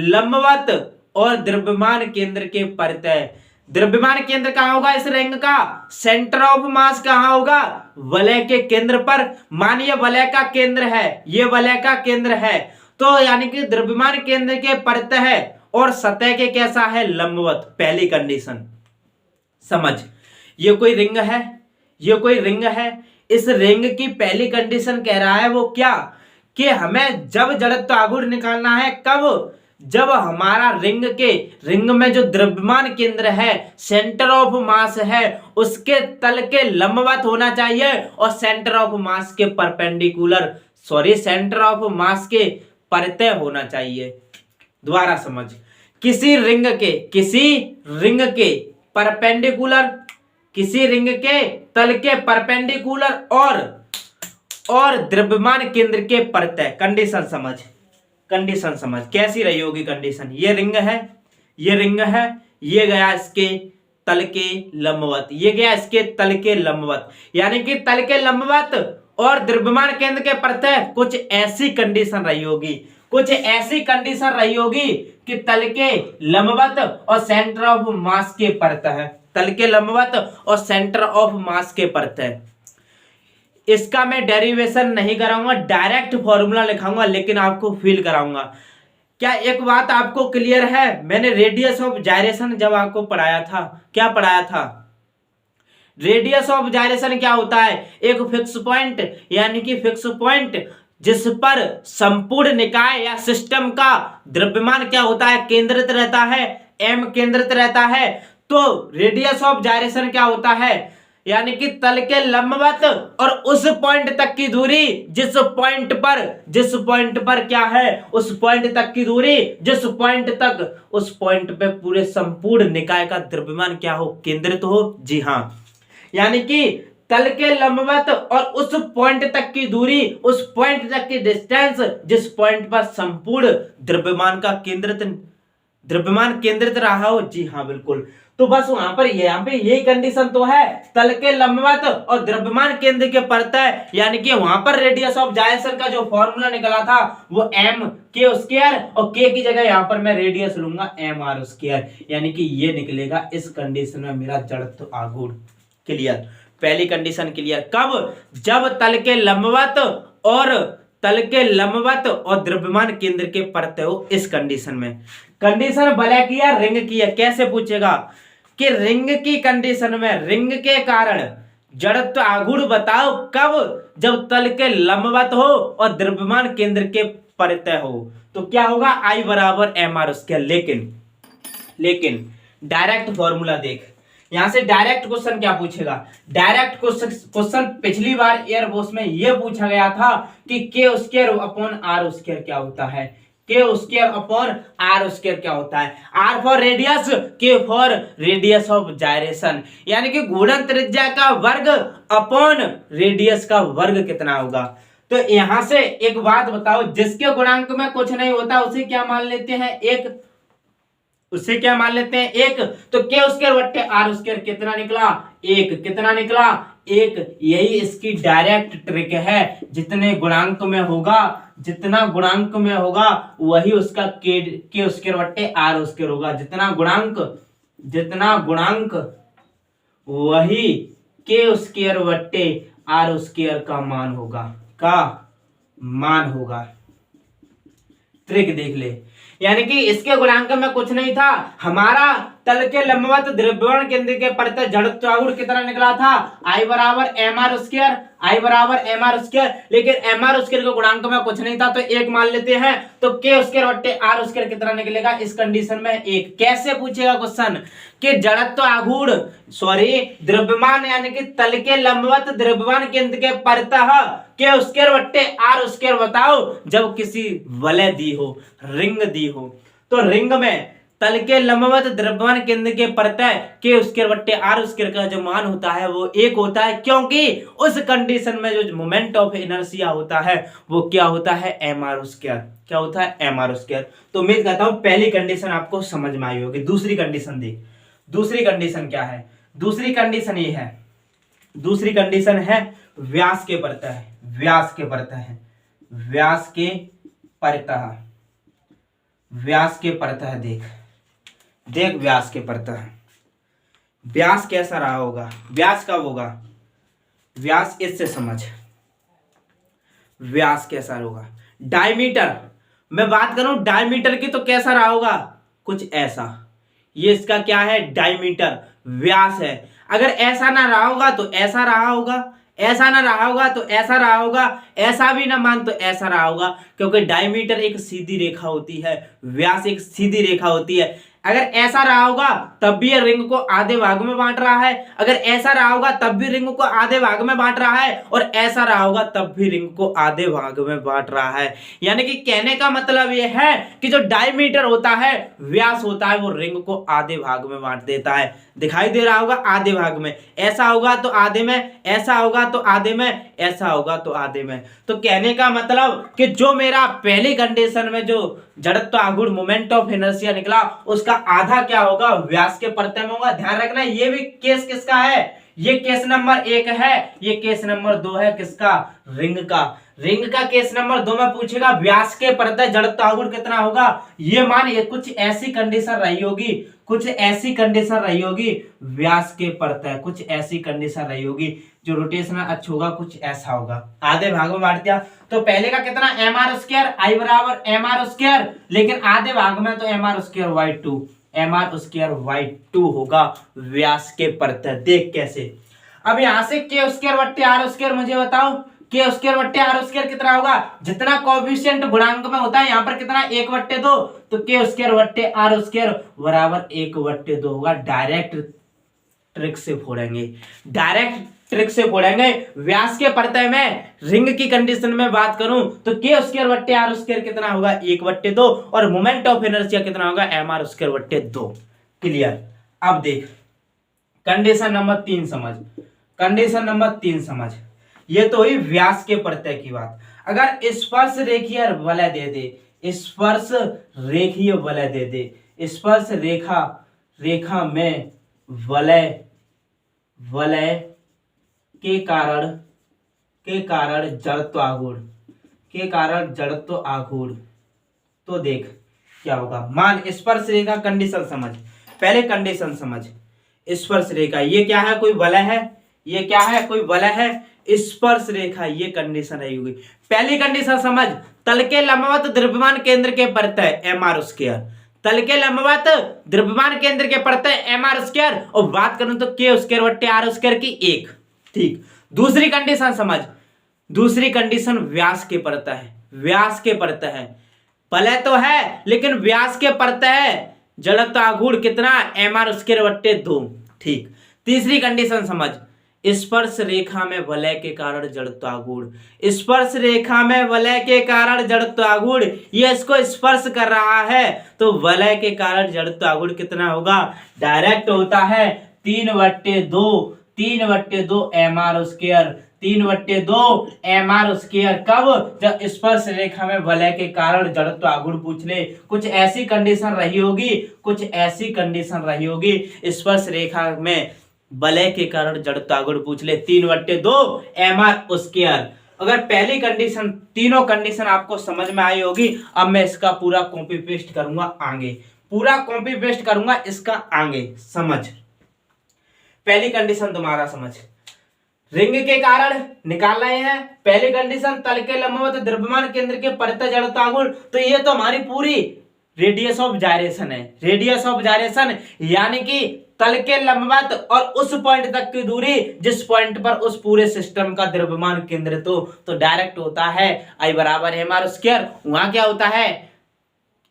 लंबवत और द्रव्यमान केंद्र के परतः। द्रव्यमान केंद्र कहां होगा इस रिंग का? सेंटर ऑफ मास कहां होगा? वलय के केंद्र पर। मानिए वलय का केंद्र है, ये वलय का केंद्र है, तो यानी कि द्रव्यमान केंद्र के परतः है और सतह के कैसा है? लंबवत। पहली कंडीशन समझ। ये कोई रिंग है। इस रिंग की पहली कंडीशन कह रहा है वो क्या? कि हमें जब जड़त्व आघूर्ण निकालना है, कब? जब हमारा रिंग में जो द्रव्यमान केंद्र है, सेंटर ऑफ मास है, उसके तल के लंबवत होना चाहिए और सेंटर ऑफ मास के सेंटर ऑफ मास के परतः होना चाहिए। दोबारा समझ, किसी रिंग के परपेंडिकुलर, किसी रिंग के तल के परपेंडिकुलर और द्रव्यमान केंद्र के परतः। कंडीशन समझ कैसी रही होगी कंडीशन? ये रिंग है, ये गया इसके तल के लंबवत, ये गया इसके तल के लंबवत, यानी कि तल के लंबवत और द्रव्यमान केंद्र के परतः कुछ ऐसी कंडीशन रही होगी कि तल के लंबवत और सेंटर ऑफ मास के परतः, तल के लंबवत और सेंटर ऑफ मास के परतः। इसका मैं डेरिवेशन नहीं कराऊंगा, डायरेक्ट फॉर्मूला लिखाऊंगा, लेकिन आपको फील कराऊंगा। क्या एक बात आपको क्लियर है? मैंने रेडियस ऑफ जायरेशन जब आपको पढ़ाया था, क्या पढ़ाया था? रेडियस ऑफ जाइरेशन क्या होता है? एक फिक्स पॉइंट, यानी कि फिक्स पॉइंट जिस पर संपूर्ण निकाय या सिस्टम का द्रव्यमान क्या होता है? केंद्रित रहता है, एम केंद्रित रहता है। तो रेडियस ऑफ जाइरेशन क्या होता है? यानी कि तल के लंबवत और उस पॉइंट तक की दूरी, जिस पॉइंट पर क्या है, उस पॉइंट तक की दूरी, जिस पॉइंट तक उस पॉइंट पे पूरे संपूर्ण निकाय का द्रव्यमान क्या हो? केंद्रित हो। जी हां, यानी कि तल के लंबवत और उस पॉइंट तक की दूरी, उस पॉइंट तक की डिस्टेंस, जिस पॉइंट पर संपूर्ण द्रव्यमान केंद्रित रहा हो। जी हां, बिल्कुल। तो बस वहां पर यहाँ पे यही कंडीशन तो है, तल के लंबवत और द्रव्यमान केंद्र के परतः, यानी कि वहां पर रेडियस ऑफ जाइरेशन का जो फॉर्मूला निकला था वो एम के स्क्वायर, और के की जगह यहाँ पर मैं रेडियस लूंगा एम आर स्क्वायर, यानी कि ये निकलेगा इस कंडीशन में मेरा जड़त्व आघूर्ण। क्लियर? पहली कंडीशन क्लियर। कब? जब तल के लंबवत और द्रव्यमान केंद्र के परतः हो, इस कंडीशन में। कंडीशन भले की या रिंग की है, कैसे पूछेगा कि रिंग की कंडीशन में रिंग के कारण जड़त्व आघूर्ण बताओ कब? जब तल के लंबवत हो और द्रव्यमान केंद्र के परतः हो। तो क्या होगा? I बराबर एम आर स्क्वायर। लेकिन डायरेक्ट फॉर्मूला देख, यहां से डायरेक्ट क्वेश्चन क्या पूछेगा? डायरेक्ट क्वेश्चन पिछली बार एयरफोर्स में यह पूछा गया था कि के स्क्वायर अपॉन आर स्क्वायर क्या होता है? के स्क्वायर अपॉन आर स्क्वायर क्या होता है? आर फॉर रेडियस, के फॉर रेडियस ऑफ जाइरेशन, यानी कि घूर्णन त्रिज्या का वर्ग अपॉन रेडियस का वर्ग कितना होगा? तो यहां से एक बात बताओ, जिसके गुणांक में कुछ नहीं होता उसे क्या मान लेते हैं? एक। तो के स्क्वायर बट्टे आर स्क्वायर कितना निकला? एक। कितना निकला? एक। यही इसकी डायरेक्ट ट्रिक है। जितने गुणांक में होगा वही उसका के स्क्वायर बट्टे आर स्क्वायर होगा। जितना गुणांक वही के स्क्वायर बट्टे आर स्क्वायर का मान होगा। ट्रिक देख ले, यानी कि इसके गुणांक में कुछ नहीं था। हमारा तल के लंबवत द्रव्यमान केंद्र के परतः जड़त्व आघूर्ण कितना निकला था? I बराबर एम आर स्क्वायर। लेकिन एम आर स्क्वायर के गुणांक में कुछ नहीं था तो एक मान लेते हैं। तो के स्क्वायर बट्टे आर स्क्वायर कितना निकलेगा इस कंडीशन में? एक। कैसे पूछेगा क्वेश्चन कि जड़त्व आघूर्ण द्रव्यमान, यानी कि तल के लंबवत द्रव्यमान केंद्र के परतः के स्क्वायर बट्टे आर स्क्वायर बताओ जब किसी वलय दी हो, रिंग दी हो। तो रिंग में तल के लंबवत द्रव्यमान केंद्र के परतः के स्क्वायर बट्टे आर स्क्वायर का जो मान होता है वो एक होता है, क्योंकि उस कंडीशन में जो मोमेंट ऑफ इनर्शिया होता है वो क्या होता है? M R square. क्या होता है? M R square. तो उम्मीद करता हूं पहली कंडीशन आपको समझ में आई होगी। दूसरी कंडीशन देख, दूसरी कंडीशन क्या है? दूसरी कंडीशन ये है, दूसरी कंडीशन है व्यास के परतः। व्यास के परतः देख व्यास के परतः। व्यास कैसा रहा होगा? व्यास कब होगा? व्यास इससे समझ, व्यास कैसा होगा? डायमीटर, मैं बात करूं डायमीटर की तो कैसा रहा होगा? कुछ ऐसा। ये इसका क्या है? डायमीटर व्यास है। अगर ऐसा ना रहा होगा तो ऐसा रहा होगा, ऐसा ना रहा होगा तो ऐसा रहा होगा, ऐसा भी ना मान तो ऐसा रहा होगा, क्योंकि डायमीटर एक सीधी रेखा होती है, व्यास एक सीधी रेखा होती है। अगर ऐसा रहा होगा तब भी ये रिंग को आधे भाग में बांट रहा है, अगर ऐसा रहा होगा तब भी रिंग को आधे भाग में बांट रहा है, और ऐसा रहा होगा तब भी रिंग को आधे भाग में बांट रहा है। यानी कि कहने का मतलब ये है कि जो डायमीटर होता है, व्यास होता है, वो रिंग को आधे भाग में बांट देता है। दिखाई दे रहा होगा आधे भाग में, ऐसा होगा तो आधे में, ऐसा होगा तो आधे में, ऐसा होगा तो आधे में। तो कहने का मतलब कि जो मेरा पहली कंडीशन में जो जड़त्व आघूर्ण मोमेंट ऑफ इनर्शिया निकला उसका आधा क्या होगा? व्यास के परतः में होगा। ध्यान रखना ये भी केस किसका है? ये केस नंबर 1 है, ये केस नंबर 2 है। किसका? रिंग का। रिंग का केस नंबर 2 में पूछेगा व्यास के परतः जड़त्व आघूर्ण कितना होगा, ये मान। ये कुछ ऐसी कंडीशन रही होगी, व्यास के परतः कुछ ऐसी कंडीशन रही होगी, जो रोटेशनल अक्ष होगा कुछ ऐसा होगा, आधे भाग में बांट दिया। तो पहले का कितना? एम आर स्क्वायर, आई बराबर एम आर स्क्वायर, लेकिन आधे भाग में तो एम आर स्क्वायर बाई 2 होगा व्यास के परतः। देख कैसे, अब यहाँ से के स्क्वायर बट्टे आर स्क्वायर मुझे बताओ, के स्क्वायर बट्टे आर स्क्वायर कितना होगा, जितना कोएफिशिएंट गुणांक में होता है यहाँ पर कितना 1/2, तो के स्क्वायर बट्टे आर स्क्वायर बराबर 1/2 होगा। डायरेक्ट ट्रिक से फोड़ेंगे, डायरेक्ट ट्रिक से फोड़ेंगे। व्यास के प्रत्यय में रिंग की कंडीशन में बात करूं तो के स्क्वायर बट्टे आर स्क्वायर कितना होगा 1/2 और मोमेंट ऑफ इनर्शिया कितना होगा एम आर स्क्वायर बट्टे 2। क्लियर। अब देख कंडीशन नंबर 3 समझ, कंडीशन नंबर 3 समझ। ये तो हुई व्यास के प्रत्यय की बात। अगर स्पर्श रेखीय वलय दे दे, स्पर्श रेखीय वलय दे दे, स्पर्श रेखा में वलय के कारण जड़त्व आघूर्ण, तो देख क्या होगा। मान स्पर्श रेखा कंडीशन समझ, पहले कंडीशन समझ। स्पर्श रेखा ये क्या है, कोई वलय है, ये क्या है, कोई वलय है, स्पर्श रेखा ये कंडीशन रही होगी। पहली कंडीशन समझ, तल के लंबवत द्रव्यमान केंद्र के प्रत्यय एम आर स्क्वायर, तल के लंबवत द्रव्यमान केंद्र के प्रत्यय एम आर स्क्वायर, और बात करूं तो के स्क्वायर बट्टे आर स्क्वायर की 1। ठीक। दूसरी कंडीशन समझ, दूसरी कंडीशन व्यास के प्रत्यय है, व्यास के प्रत्यय है, वलय तो है लेकिन व्यास के प्रत्यय है, जड़त्व आघूर्ण कितना एम आर स्क्वायर बट्टे 2। ठीक। तीसरी कंडीशन समझ, स्पर्श रेखा में वलय के कारण जड़त्व आघूर्ण, स्पर्श रेखा में वलय के कारण जड़त्व आघूर्ण, ये इसको स्पर्श कर रहा है तो वलय के कारण जड़त्व आघूर्ण कितना होगा, डायरेक्ट होता है 3/2, 3/2 M R square, 3/2 M R square. कब, जब स्पर्श रेखा में वलय के कारण जड़त्व आघूर्ण पूछ ले। कुछ ऐसी कंडीशन रही होगी, कुछ ऐसी कंडीशन रही होगी, स्पर्श रेखा में वलय के कारण जड़त्व आघूर्ण पूछ ले, 3/2 एम आर स्क्वायर। अगर पहली कंडीशन, तीनों कंडीशन आपको समझ में आई होगी। अब मैं इसका पूरा कॉपी पेस्ट करूंगा आगे, पूरा कॉपी पेस्ट करूंगा इसका आगे। समझ, पहली कंडीशन तुम्हारा समझ, रिंग के कारण निकाल रहे हैं। पहली कंडीशन तल के लंबवत द्रव्यमान केंद्र के प्रत्यय जड़त्व आघूर्ण, तो ये तो हमारी पूरी रेडियस ऑफ जायरेशन है, रेडियस ऑफ जायरेशन यानी कि तल के लंबवत और उस पॉइंट तक की दूरी जिस पॉइंट पर उस पूरे सिस्टम का द्रव्यमान केंद्र तो डायरेक्ट होता है आई बराबर एम आर स्क्वायर। वहां क्या होता है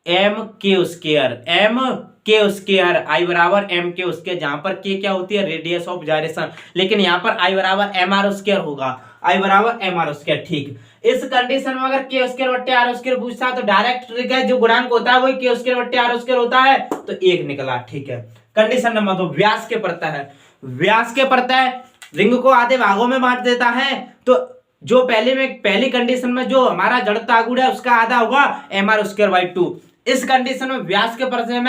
एम के स्क्वायर, एम के स्क्वायर, आई बराबर एम के स्क्वायर, जहां पर के क्या होती है रेडियस ऑफ जायरेशन, लेकिन यहाँ पर आई बराबर एम आर स्क्वायर होगा, आई बराबर एम आर स्क्वायर। ठीक। इस कंडीशन में अगर के स्क्वायर बट्टे आर स्क्वायर पूछता है तो डायरेक्ट ट्रिक है, जो गुणांक होता है वही के स्क्वायर बट्टे आर स्क्वायर होता है, तो 1 निकला। ठीक है। कंडीशन नंबर 2 व्यास के प्रत्यय है, व्यास के प्रत्यय रिंग को आधे भागों में बांट देता है, तो जो पहली कंडीशन में जो हमारा जड़त्व आघूर्ण है उसका आधा होगा एम आर स्क्वायर बाई 2। इस कंडीशन में व्यास के प्रत्यय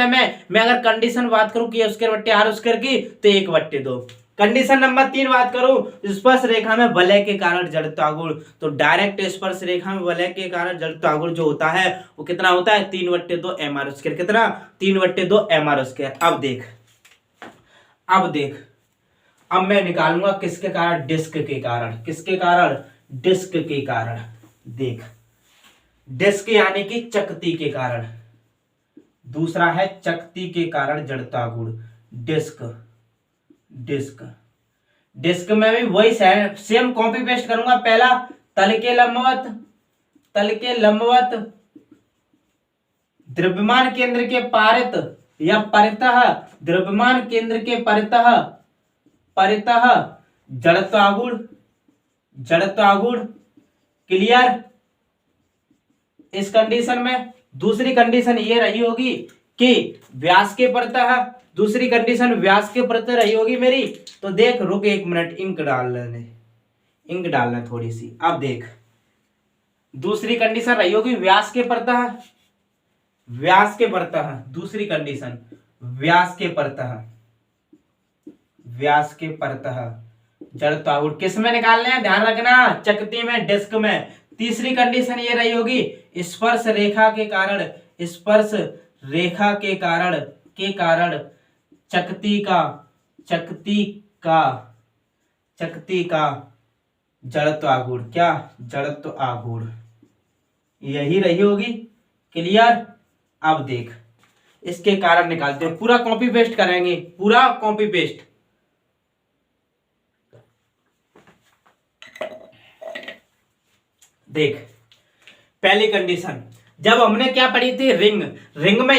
में मैं अगर कंडीशन बात करूं कि स्क्वायर बट्टे आर स्क्वायर की तो 1/2। कंडीशन नंबर 3 बात करूं स्पर्श रेखा में वलय के कारण जड़त्व आघूर्ण, तो डायरेक्ट स्पर्श रेखा में वलय के कारण जड़त्व आघूर्ण जो होता है वो कितना होता है 3/2 एम आर स्क्वायर, कितना 3/2 एम आर स्क्वायर। अब देख अब मैं निकालूंगा किसके कारण, डिस्क के कारण, किसके कारण, डिस्क के कारण। देख डिस्क यानी कि चकती के कारण, दूसरा है चकती के कारण जड़त्व आघूर्ण। डिस्क में भी वही सेम कॉपी पेस्ट करूंगा। पहला तल के लंबवत द्रव्यमान केंद्र के पारित या परितः, द्रव्यमान केंद्र के परितः जड़त्व आघूर्ण। क्लियर। इस कंडीशन में दूसरी कंडीशन ये रही होगी कि व्यास के प्रत्यय, दूसरी कंडीशन व्यास के प्रत्यय रही होगी मेरी। तो देख रुक 1 मिनट, इंक डालना थोड़ी सी। अब देख दूसरी कंडीशन रही होगी व्यास के प्रत्यय, दूसरी कंडीशन व्यास के प्रत्यय जड़त्व आघूर्ण किस में निकालने हैं ध्यान रखना, चकती में, डिस्क में। तीसरी कंडीशन ये रही होगी स्पर्श रेखा के कारण चकती का जड़त्व आघूर्ण, क्या जड़त्व आघूर्ण, यही रही होगी। क्लियर। अब देख इसके कारण निकालते हैं, पूरा कॉपी पेस्ट करेंगे, पूरा कॉपी पेस्ट। देख पहली कंडीशन जब हमने क्या पढ़ी थी, रिंग, रिंग में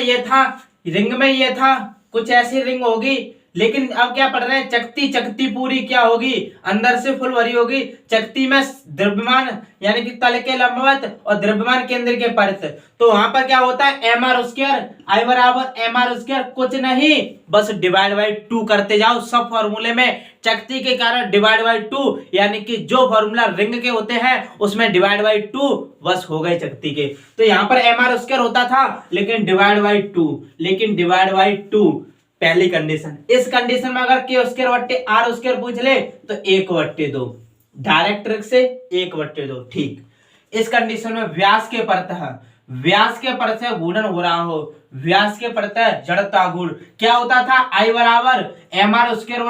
ये था कुछ ऐसी रिंग होगी, लेकिन अब क्या पढ़ रहे हैं, चकती, चकती पूरी क्या होगी, अंदर से फुल भरी होगी, चकती में द्रव्यमान यानी कि तल के लंबवत और द्रव्यमान केंद्र के परित, तो वहां पर क्या होता है mr स्क्वायर, I बराबर mr स्क्वायर, कुछ नहीं बस डिवाइड बाई 2 करते जाओ सब फॉर्मूले में, चकती के कारण डिवाइड बाई 2, यानी कि जो फॉर्मूला रिंग के होते हैं उसमें डिवाइड बाई 2 बस हो गए चकती के, तो यहाँ पर mr स्क्वायर होता था लेकिन डिवाइड बाई 2 पहली कंडीशन। इस कंडीशन में अगर के स्क्वायर बट्टे आर स्क्वायर पूछ ले तो 1/2 डायरेक्ट ट्रिक से 1/2 ठीक। इस कंडीशन में व्यास के परत से गुणन हो रहा हो, व्यास के परत जड़ता गुण क्या होता था, I बराबर mr स्क्वायर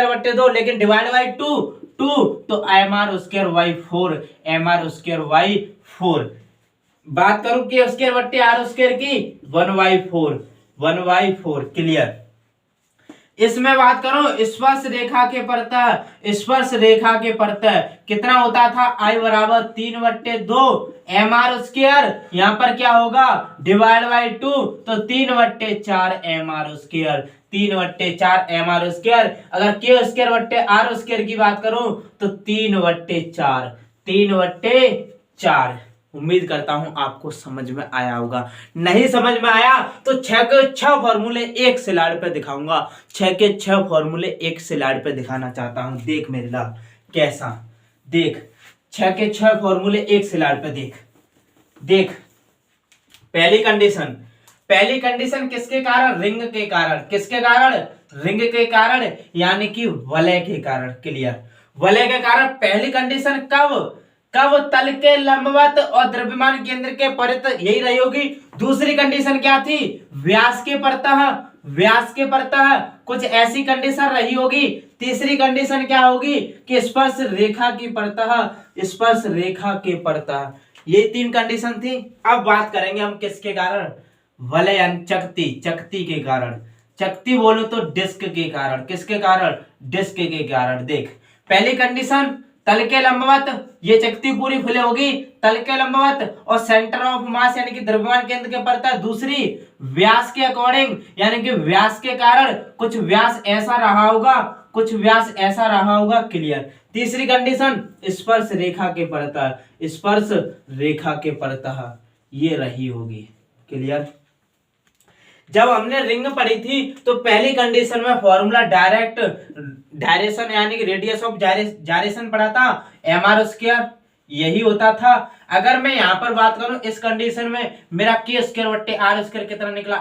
बट्टे 2 लेकिन डिवाइड बाई 2 तो mr स्क्वायर बाई 4। बात करूं कि स्क्वायर बट्टे आर स्क्वायर की 1/4 क्लियर। इसमें बात करो स्पर्श रेखा के परत कितना होता था, I बराबर 3/2 mr स्क्वायर, यहाँ पर क्या होगा डिवाइड बाई 2 तो 3/4 mr स्क्वायर। अगर के स्क्वायर बट्टे आर स्क्वायर की बात करूं तो 3/4। उम्मीद करता हूं आपको समझ में आया होगा, नहीं समझ में आया तो 6 के 6 फॉर्मूले एक स्लाइड पे दिखाऊंगा, 6 के 6 फॉर्मूले एक स्लाइड पे दिखाना चाहता हूं, देख मेरे लाल कैसा, देख 6 के 6 फॉर्मूले एक स्लाइड पे देख। पहली कंडीशन किसके कारण, रिंग के कारण, किसके कारण, रिंग के कारण यानी कि वलय के कारण, क्लियर, वलय के कारण। पहली कंडीशन कब तल के लंबवत और द्रव्यमान केंद्र के परित, यही रही होगी। दूसरी कंडीशन क्या थी, व्यास के परत कुछ ऐसी कंडीशन रही होगी। तीसरी कंडीशन क्या होगी कि स्पर्श रेखा के परत, ये 3 कंडीशन थी। अब बात करेंगे हम किसके कारण, वलय यानी चकती के कारण, चकती बोलो तो डिस्क के कारण, किसके कारण, डिस्क के कारण। देख पहली कंडीशन तल के लंबवत, ये चकती पूरी फुले होगी तल के लंबवत और सेंटर ऑफ मास यानी कि द्रव्यमान केंद्र के परत। दूसरी व्यास के अकॉर्डिंग यानी कि व्यास के कारण कुछ व्यास ऐसा रहा होगा, क्लियर। तीसरी कंडीशन स्पर्श रेखा के परत ये रही होगी, क्लियर। जब हमने रिंग पढ़ी थी तो पहली कंडीशन में फॉर्मूला डायरेक्शन यानी कि रेडियस ऑफ जायरेशन पढ़ा था, mr स्क्वायर यही होता था। अगर मैं यहाँ पर बात करूं इस कंडीशन में मेरा के स्क्वायर बट्टे आर स्क्वायर कितना निकला,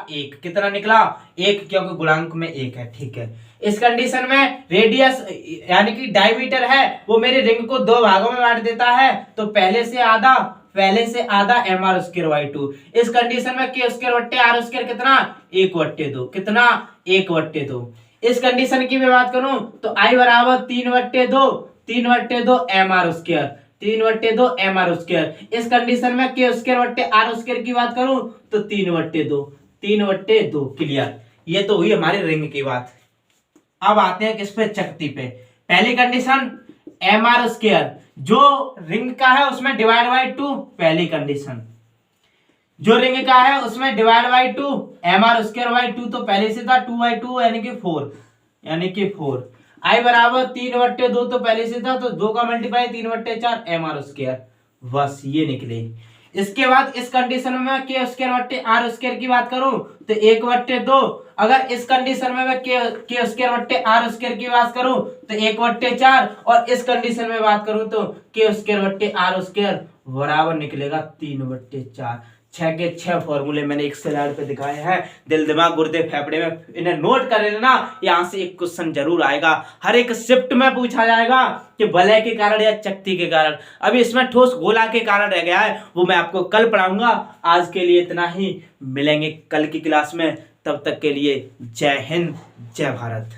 1 क्योंकि गुणांक में 1 है, ठीक है। इस कंडीशन में रेडियस यानी कि डायमीटर है वो मेरे रिंग को 2 भागों में बांट देता है, तो पहले से आधा mr स्क्वायर बाई 2। इस कंडीशन में के स्क्वायर बट्टे आर स्क्वायर कितना, 1/2। इस कंडीशन की मैं बात करूं तो I बराबर 3/2 mr स्क्वायर। इस कंडीशन में के स्क्वायर बट्टे आर स्क्वायर की बात करूं तो 3/2 क्लियर। ये तो हुई हमारी रिंग की बात। अब आते हैं किस पे, चकती पे। पहली कंडीशन mr स्क्वायर जो रिंग का है उसमें डिवाइड बाई 2, पहली कंडीशन जो रिंग का है उसमें divide by 2 mr square by 2, तो पहले से था 2/2 यानी कि 4। I बराबर 3/2 तो पहले से था तो 2 का मल्टीप्लाई 3/4 mr स्क्वायर, बस ये निकले। इसके बाद इस कंडीशन में के स्क्वायर बट्टे आर स्क्वायर की बात करूं तो 1/2। अगर इस कंडीशन में मैं के स्क्वायर बट्टे आर स्क्वायर की बात करूं तो 1/4 और इस कंडीशन में बात करूं तो के स्क्वायर बट्टे आर स्क्वायर बराबर निकलेगा 3/4। 6 के 6 फॉर्मूले मैंने एक स्लाइड पे दिखाए हैं, दिल दिमाग गुर्दे फेफड़े में इन्हें नोट कर लेना, यहाँ से एक क्वेश्चन जरूर आएगा, हर एक शिफ्ट में पूछा जाएगा कि वलय के कारण या चकती के कारण। अभी इसमें ठोस गोला के कारण रह गया है, वो मैं आपको कल पढ़ाऊंगा। आज के लिए इतना ही, मिलेंगे कल की क्लास में, तब तक के लिए जय हिंद जय भारत।